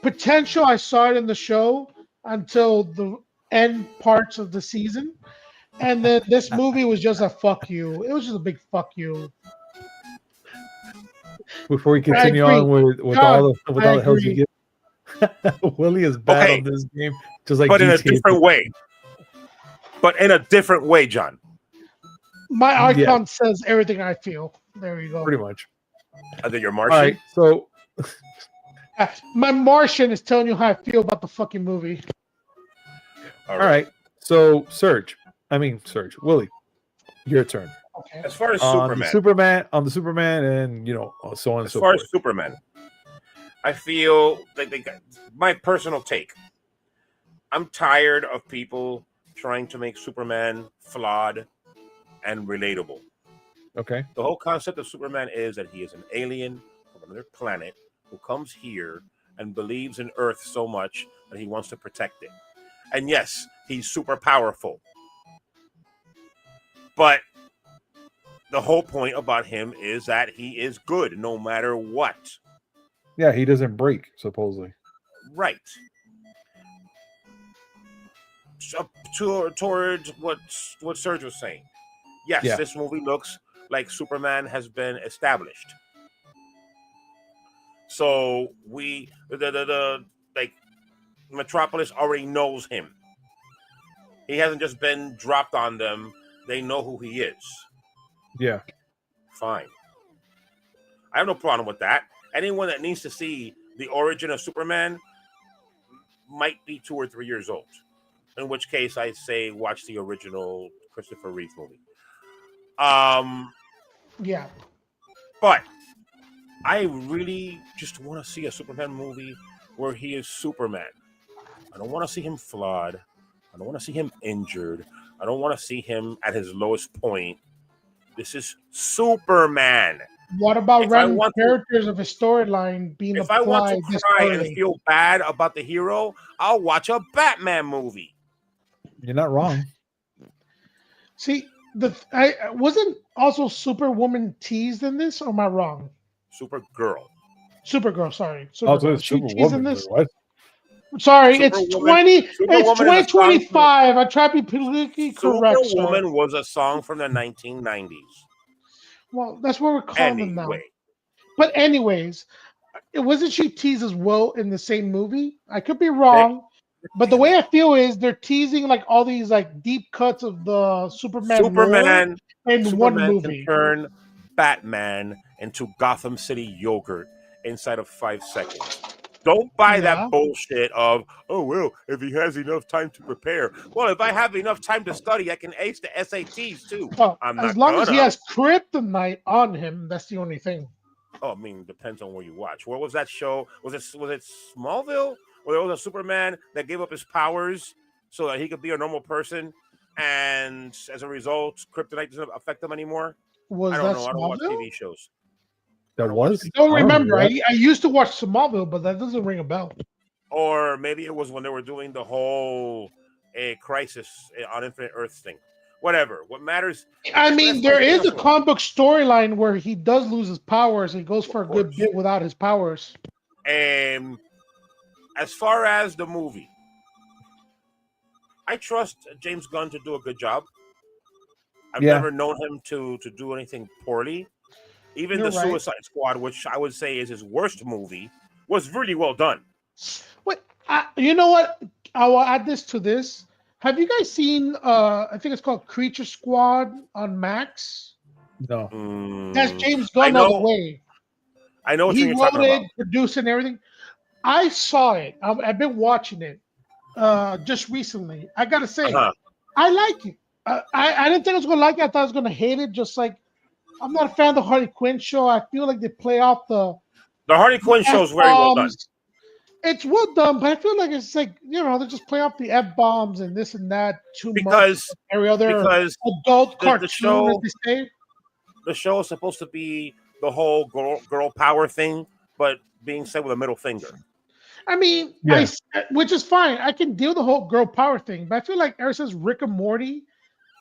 potential, I saw it in the show until the end parts of the season. And then this movie was just a fuck you. It was just a big fuck you. Before we continue on with all the help you get, Willie is bad on this game, just like but GTA. in a different way. But in a different way, John. My icon says everything I feel. There you go. Pretty much. I think you're Martian. All right, so my Martian is telling you how I feel about the fucking movie. All right. So Willie, your turn. Okay. As far as Superman, and so on and so forth. As Superman, I feel like my personal take. I'm tired of people trying to make Superman flawed and relatable. Okay. The whole concept of Superman is that he is an alien from another planet who comes here and believes in Earth so much that he wants to protect it. And yes, he's super powerful. But the whole point about him is that he is good no matter what. Yeah, he doesn't break, supposedly. Right. Towards what Serg was saying. Yes, This movie looks like Superman has been established. So Metropolis already knows him. He hasn't just been dropped on them. They know who he is. Yeah. Fine. I have no problem with that. Anyone that needs to see the origin of Superman might be 2 or 3 years old. In which case, I say watch the original Christopher Reeve movie. Yeah. But I really just want to see a Superman movie where he is Superman. I don't want to see him flawed. I don't want to see him injured. I don't want to see him at his lowest point. This is Superman. What about random characters of his storyline being applied? If I want to cry and feel bad about the hero, I'll watch a Batman movie. You're not wrong. See, I wasn't also Superwoman teased in this, or am I wrong? Supergirl, sorry. Superwoman in this. What? Sorry, it's 2025. I try to be politically correct. Superwoman was a song from the 1990s. Well, that's what we're calling them now. But anyways, wasn't she teased as well in the same movie? I could be wrong, but the way I feel is they're teasing like all these like deep cuts of the Superman in one movie. Can turn Batman into Gotham City yogurt inside of 5 seconds. Don't buy that bullshit of, oh, well, if he has enough time to prepare. Well, if I have enough time to study, I can ace the SATs too. As long as he has kryptonite on him, that's the only thing. Oh, I mean, depends on where you watch. What was that show? Was it Smallville? Where there was a Superman that gave up his powers so that he could be a normal person, and as a result, kryptonite doesn't affect him anymore? I don't know. I don't watch TV shows. I don't remember. I used to watch Smallville, but that doesn't ring a bell. Or maybe it was when they were doing the whole Crisis on Infinite Earths thing. Whatever. What matters. I mean, there is a comic book storyline where he does lose his powers. He goes for a good bit without his powers. And as far as the movie, I trust James Gunn to do a good job. I've never known him to do anything poorly. Even the Suicide Squad, which I would say is his worst movie, was really well done. Wait, you know what? I will add this to this. Have you guys seen, I think it's called Creature Squad on Max? No. That's James Gunn all the way. I know what you're talking about. He wrote it, produced and everything. I saw it. I've been watching it just recently. I got to say, I like it. I didn't think I was going to like it. I thought I was going to hate it. Just like, I'm not a fan of the Harley Quinn show. I feel like they play off the Harley Quinn show is very well done. It's well done, but I feel like it's like, you know, they just play off the F-bombs and this and that too much. Every other adult cartoon, as they say. The show is supposed to be the whole girl power thing, but being said with a middle finger. I mean, which is fine. I can deal with the whole girl power thing, but I feel like ever since Rick and Morty,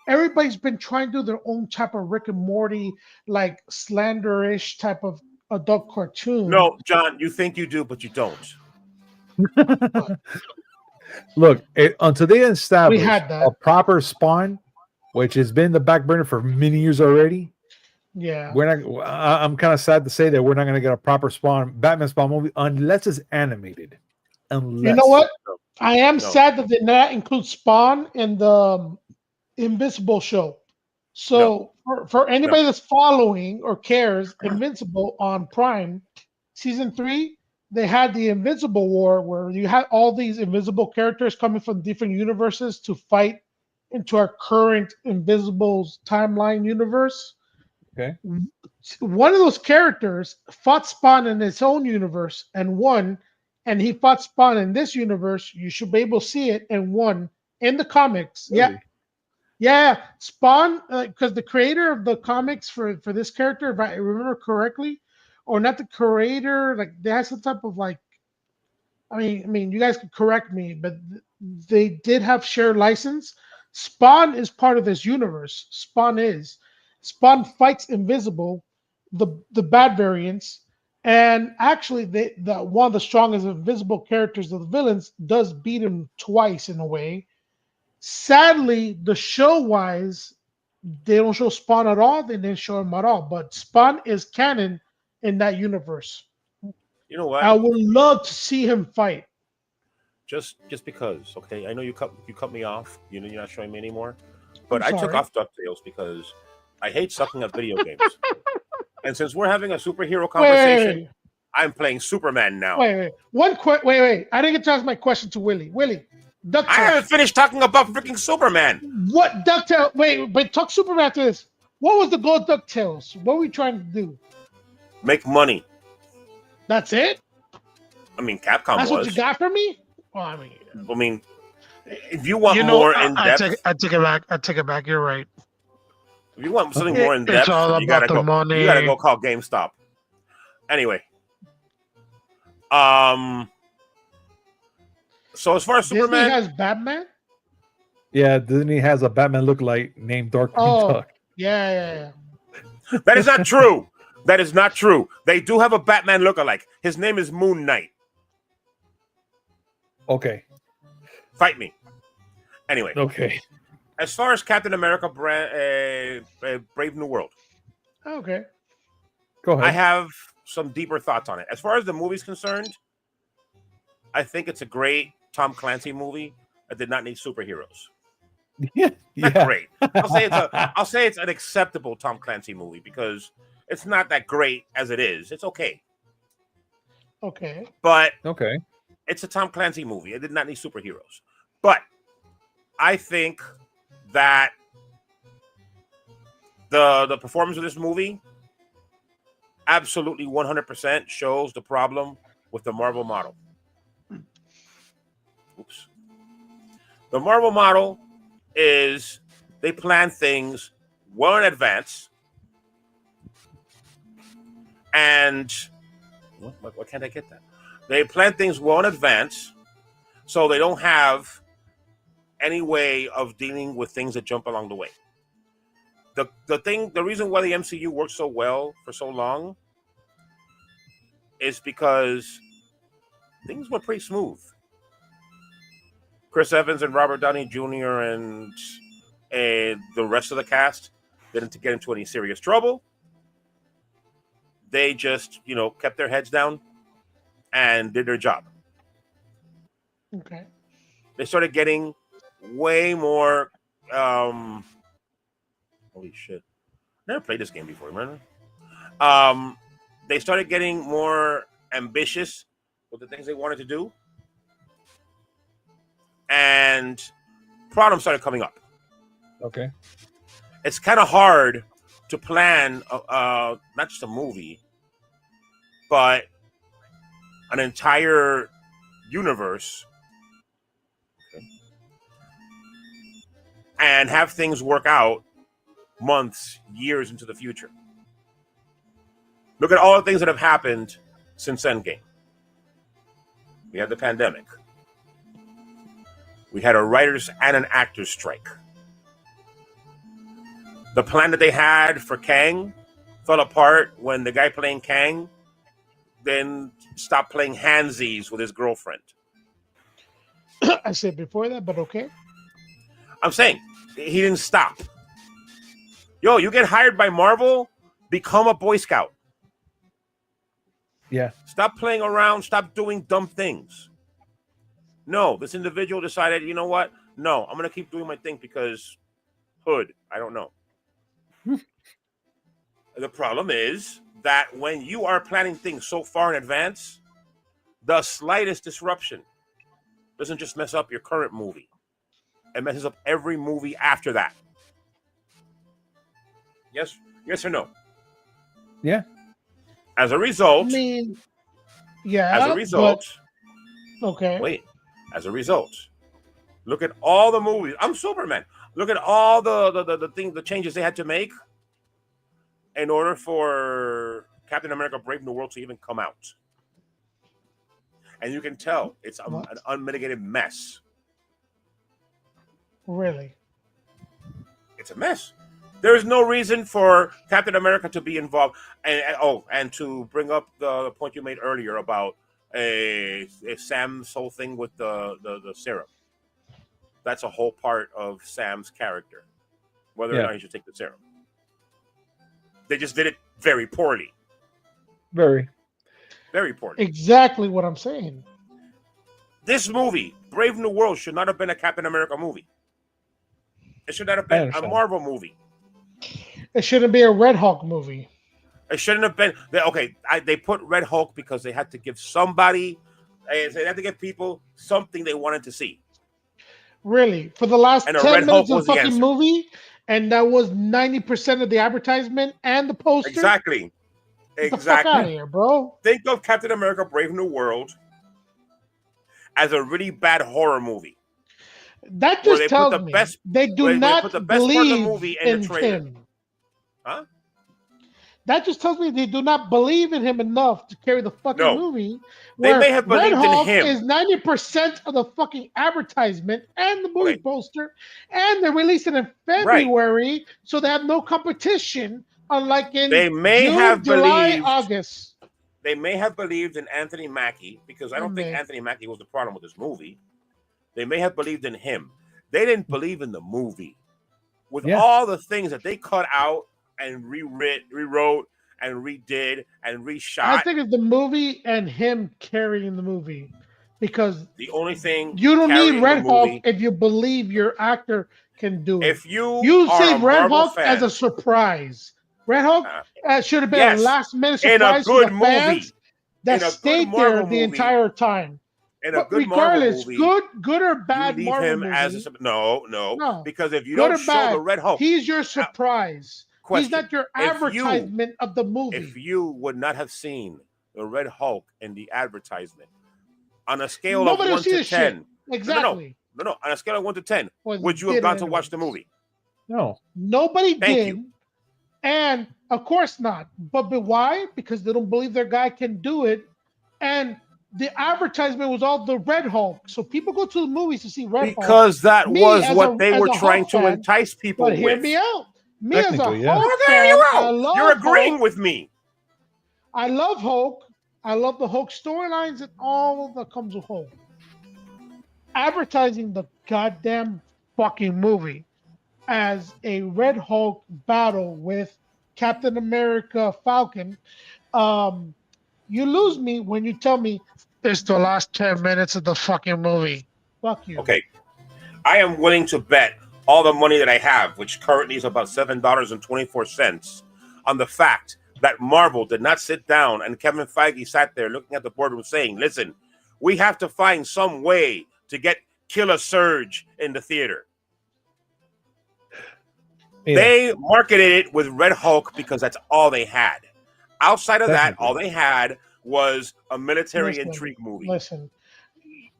everybody's been trying to do their own type of Rick and Morty, like slanderish type of adult cartoon. No, John, you think you do, but you don't. Look, until they establish a proper Spawn, which has been the back burner for many years already. Yeah, we're not. I'm kind of sad to say that we're not going to get a proper Batman Spawn movie unless it's animated. Unless, you know what? I am sad that they did not include Spawn in the Invincible show. So for anybody that's following or cares, Invincible on Prime season 3. They had the Invincible War where you had all these invisible characters coming from different universes to fight into our current Invisible's timeline universe. Okay. One of those characters fought Spawn in his own universe and won, and he fought Spawn in this universe. You should be able to see it and won in the comics. Really? Yeah. Spawn, because the creator of the comics for this character, if I remember correctly, or not the creator, like they have some type of like, I mean, you guys could correct me, but they did have shared license. Spawn is part of this universe. Spawn fights Invisible, the bad variants, and actually the one of the strongest invisible characters of the villains does beat him twice in a way. Sadly, the show-wise, they don't show Spawn at all. They didn't show him at all, but Spawn is canon in that universe. You know what? I would love to see him fight. Just because, okay? I know you cut me off. You're not showing me anymore. But I took off DuckTales because I hate sucking at video games. And since we're having a superhero conversation, I'm playing Superman now. Wait. Wait. I didn't get to ask my question to Willy. Willy, DuckTales. I haven't finished talking about freaking Superman. What DuckTales? Wait, but talk Superman after this. What was the goal of DuckTales? What were we trying to do? Make money. That's it? I mean, Capcom That's what you got from me? Well, I mean, if you want more in depth, I take it back. You're right. If you want something more in depth, you gotta go call GameStop. Anyway, so as far as Disney Superman has Batman. Yeah, Disney has a Batman lookalike named Darkwing Duck. Yeah. That is not true. That is not true. They do have a Batman lookalike. His name is Moon Knight. Okay. Fight me. Anyway. Okay. As far as Captain America Brave New World. Okay. Go ahead. I have some deeper thoughts on it. As far as the movie's concerned, I think it's a great Tom Clancy movie that did not need superheroes. Yeah. Not great. I'll say it's an acceptable Tom Clancy movie because It's not that great as it is. It's okay. Okay. But okay, it's a Tom Clancy movie. It did not need superheroes. But I think that the performance of this movie absolutely 100% shows the problem with the Marvel model. Oops. The Marvel model is they plan things well in advance. And why can't I get that? They plan things well in advance, so they don't have any way of dealing with things that jump along the way. The reason why the MCU worked so well for so long is because things were pretty smooth. Chris Evans and Robert Downey Jr. and the rest of the cast didn't get into any serious trouble. They just, kept their heads down and did their job. Okay. They started getting way more. Holy shit! Never played this game before, remember? They started getting more ambitious with the things they wanted to do, and problems started coming up. okay. It's kind of hard to plan not just a movie, but an entire universe, and have things work out months, years into the future. Look at all the things that have happened since Endgame. We had the pandemic. We had a writers and an actors strike. The plan that they had for Kang fell apart when the guy playing Kang then stopped playing handsies with his girlfriend. I said before that, but okay. I'm saying he didn't stop. Yo, you get hired by Marvel, become a Boy Scout. Yeah. Stop playing around. Stop doing dumb things. No, this individual decided, you know what? No, I'm going to keep doing my thing because hood. I don't know. The problem is that when you are planning things so far in advance, the slightest disruption doesn't just mess up your current movie. It messes up every movie after that. Yes or no? Yeah. As a result, okay. Wait. As a result, look at all the movies. I'm Superman. Look at all the changes they had to make in order for Captain America: Brave New World to even come out. And you can tell it's an unmitigated mess. Really? It's a mess. There is no reason for Captain America to be involved. And to bring up the point you made earlier about Sam's whole thing with the serum. That's a whole part of Sam's character, whether or not he should take the serum. They just did it very poorly. Very. Very poorly. Exactly what I'm saying. This movie, Brave New World, should not have been a Captain America movie. It should not have been a Marvel movie. It shouldn't be a Red Hulk movie. It shouldn't have been. They put Red Hulk because they had to give somebody, they had to give people something they wanted to see. Really? For the last 10 minutes of the fucking movie, and that was 90% of the advertisement and the poster? Exactly. Get the fuck out of here, bro. Think of Captain America: Brave New World as a really bad horror movie. That just tells me they do not believe in him. Huh? That just tells me they do not believe in him enough to carry the fucking movie. They may have believed in him. Is 90% of the fucking advertisement and the movie poster, and they're releasing in February, so they have no competition. Unlike in July, August. They may have believed in Anthony Mackie, because I don't think Anthony Mackie was the problem with this movie. They may have believed in him. They didn't believe in the movie. With all the things that they cut out and rewrote and redid and reshot. I think it's the movie and him carrying the movie. Because the only thing you don't need Red Hulk if you believe your actor can do it. If you save Red Hulk as a surprise. Red Hulk should have been a last minute surprise in a good for the fans that stayed there the entire time. In a good regardless, Marvel movie, good or bad you leave Marvel him movie. As no, because if you don't show bad, the Red Hulk, he's your surprise. He's not your advertisement of the movie. If you would not have seen the Red Hulk in the advertisement, on a scale of 1 to 10, exactly. No, on a scale of 1 to 10, would you have gone to watch the movie? No, nobody did, and of course not. But why? Because they don't believe their guy can do it, and the advertisement was all the Red Hulk. So people go to the movies to see Red Hulk. Because that was what they were trying to entice people with. But hear me out. Me as a Hulk fan, you're agreeing with me. I love Hulk. I love the Hulk storylines and all that comes with Hulk. Advertising the goddamn fucking movie as a Red Hulk battle with Captain America Falcon, you lose me when you tell me it's the last 10 minutes of the fucking movie. Fuck you. Okay. I am willing to bet all the money that I have, which currently is about $7.24, on the fact that Marvel did not sit down and Kevin Feige sat there looking at the boardroom saying, listen, we have to find some way to get Killer Surge in the theater. Yeah. They marketed it with Red Hulk because that's all they had. Outside of that, all they had was a military intrigue movie. Listen,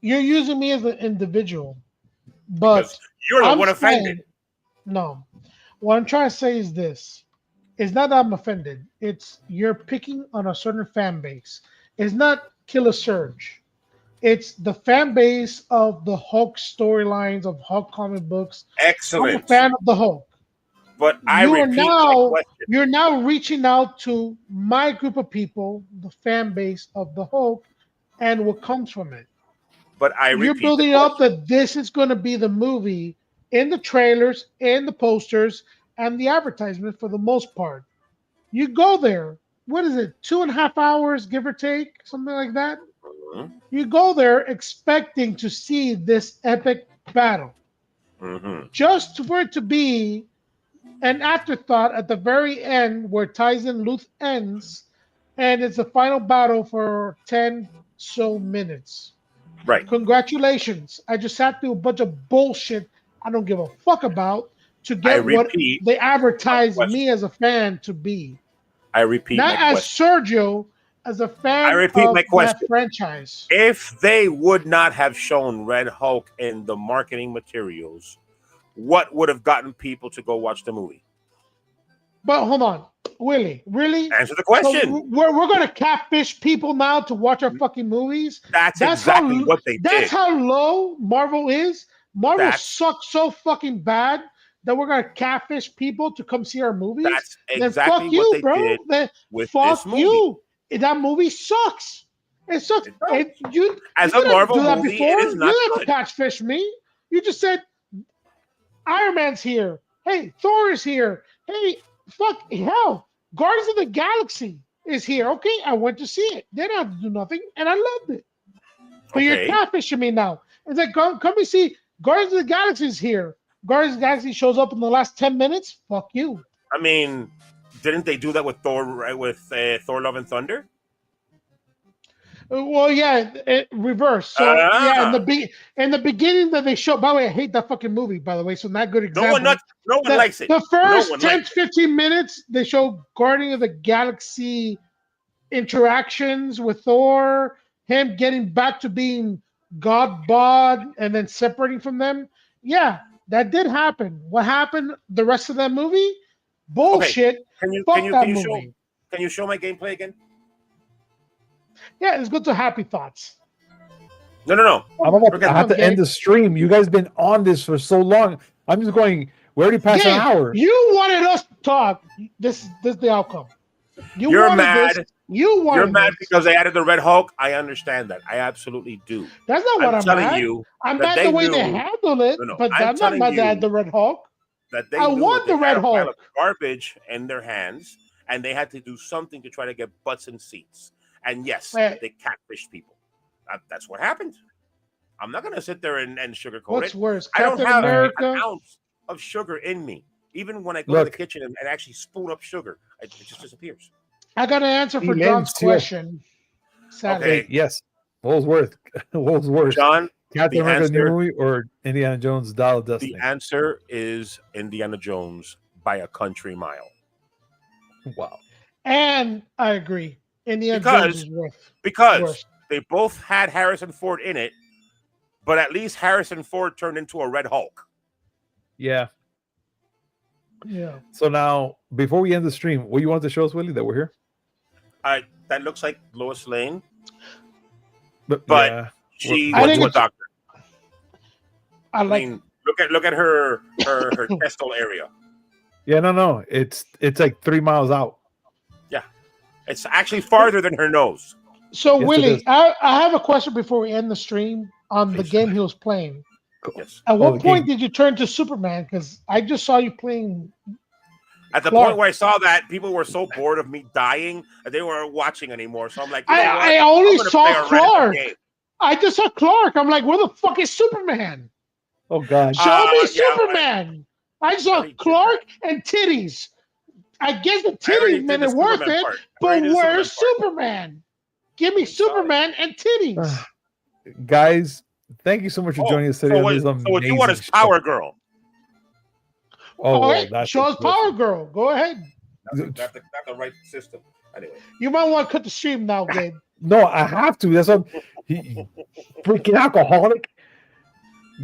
you're using me as an individual, but because you're the one offended. No. What I'm trying to say is this. It's not that I'm offended. It's you're picking on a certain fan base. It's not Killer Surge. It's the fan base of the Hulk storylines, of Hulk comic books. Excellent. I'm a fan of the Hulk. But you're now reaching out to my group of people, the fan base of the Hulk, and what comes from it. But you're building up that this is going to be the movie in the trailers, in the posters, and the advertisement for the most part. You go there. What is it? 2.5 hours, give or take, something like that. Mm-hmm. You go there expecting to see this epic battle, just for it to be an afterthought at the very end where Tyson Luth ends, and it's the final battle for 10 so minutes. Right. Congratulations. I just sat through a bunch of bullshit I don't give a fuck about to get what they advertise me as a fan to be. I repeat not my as question. Sergio, as a fan of that franchise. If they would not have shown Red Hulk in the marketing materials, what would have gotten people to go watch the movie? But hold on, Willy, really? Answer the question. So we're going to catfish people now to watch our fucking movies? That's exactly what they did. That's how low Marvel is. Marvel sucks so fucking bad that we're going to catfish people to come see our movies? That's exactly then fuck what you, they bro. did with fuck this movie. You. That movie sucks. It sucks. As a Marvel movie, it is not you good. didn't catfish me. You just said, Iron Man's here. Hey, Thor is here. Hey, fuck, hell, Guardians of the Galaxy is here. Okay, I went to see it. They didn't have to do nothing, and I loved it. But you're catfishing me now. It's like, come and see, Guardians of the Galaxy is here. Guardians of the Galaxy shows up in the last 10 minutes. Fuck you. I mean, didn't they do that with Thor? Right, with Thor: Love and Thunder? Well, yeah, reverse. So yeah, in the beginning that they show. By the way, I hate that fucking movie. By the way, so not good example. No one likes it. The first 10-15 minutes they show Guardian of the Galaxy interactions with Thor, him getting back to being God bod, and then separating from them. Yeah, that did happen. What happened the rest of that movie? Bullshit. Okay. Can you show my gameplay again? Yeah, let's go to Happy Thoughts. No. I have to end the stream. You guys been on this for so long. I'm just going. We already passed an hour. You wanted us to talk. This is the outcome. You're mad. You're mad because they added the Red Hulk. I understand that. I absolutely do. That's not what I'm telling mad. you. I'm mad the way they handled it, but I'm not mad they had the Red Hulk. I want the Red Hulk. Garbage in their hands, and they had to do something to try to get butts in seats. And yes, they catfish people. That's what happened. I'm not going to sit there and sugarcoat it. What's worse, I don't have America? an ounce of sugar in me. Even when I go to the kitchen and actually spoon up sugar, it just disappears. I got an answer for John's question. Okay, yes. What was worse? John, Captain America new movie or Indiana Jones Dial of Destiny? The answer is Indiana Jones by a country mile. Wow. And I agree. Indiana Jones is worse. They both had Harrison Ford in it, but at least Harrison Ford turned into a Red Hulk. Yeah. Yeah. So now, before we end the stream, what do you want to show us, Willie, that we're here? That looks like Lois Lane. But yeah. She went to a doctor. I mean, look at her testal area. Yeah, no. It's like 3 miles out. Yeah. It's actually farther than her nose. So, yes, Willie, I have a question before we end the stream on the game he was playing. Yes. At what point did you turn to Superman? Because I just saw you playing. At the point where I saw that, people were so bored of me dying that they weren't watching anymore. So I'm like, I only saw Clark. I just saw Clark. I'm like, where the fuck is Superman? Oh, God. Show me Superman. I saw Clark and titties. I guess the titties made it worth it, but where's Superman? Give me Superman and titties. Guys, thank you so much for joining us today. So what you want is Power Girl. Show us Power Girl. Go ahead. That's the right system. Anyway. You might want to cut the stream now, Gabe. No, I have to. That's what freaking alcoholic.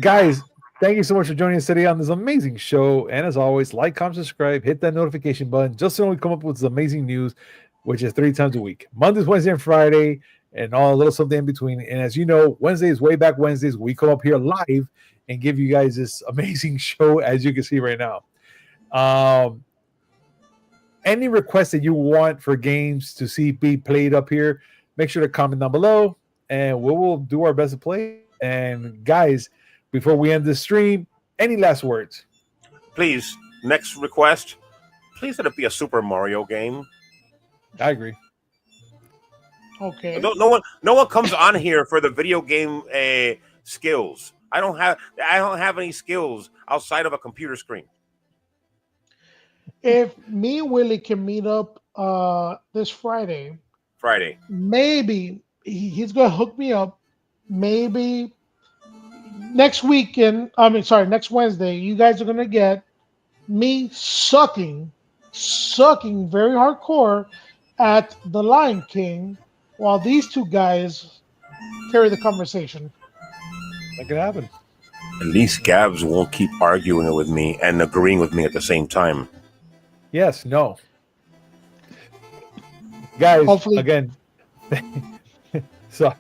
Guys, thank you so much for joining us today on this amazing show. And as always, like, comment, subscribe, hit that notification button just so we come up with this amazing news, which is 3 times a week. Mondays, Wednesday, and Friday, and all a little something in between. And as you know, Wednesdays, Wayback Wednesdays, we come up here live and give you guys this amazing show, as you can see right now. Any requests that you want for games to see be played up here, make sure to comment down below, and we will do our best to play. And guys, before we end this stream, any last words? Please, next request, please let it be a Super Mario game. I agree. Okay. No one comes on here for the video game skills. I don't have any skills outside of a computer screen. If me and Willie can meet up this Friday, maybe he's gonna hook me up. Maybe next Wednesday, you guys are gonna get me sucking very hardcore at the Lion King, while these two guys carry the conversation. That could happen. At least Gabs won't keep arguing with me and agreeing with me at the same time. Yes, no. Guys, again, sorry.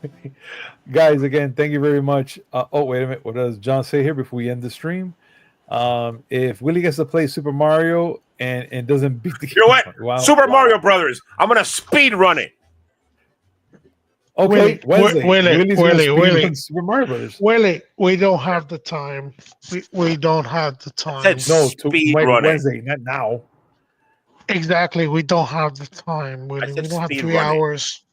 Guys, again, thank you very much. Wait a minute. What does John say here before we end the stream? If Willie gets to play Super Mario and doesn't beat the game. You know what? Wow. Super Mario Brothers. I'm going to speed run it. Okay, Willie, Super Mario Brothers. Willie, we don't have the time. We don't have the time. No, speed running. Wednesday, not now. Exactly, we don't have the time, Willie. We don't have 3 hours.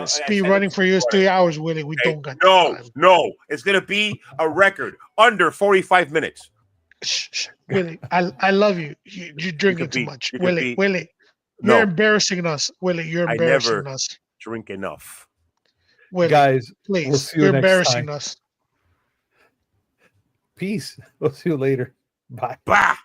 Speed running for you is 3 hours, Willie. We don't got time. No, it's gonna be a record under 45 minutes. Shh. Willie, I love you. You're drinking too much, Willie. You're embarrassing us, Willie. You're embarrassing us. Drink enough, Willie, guys. Please, we'll see you you're embarrassing us. Peace. We'll see you later. Bye. Bye.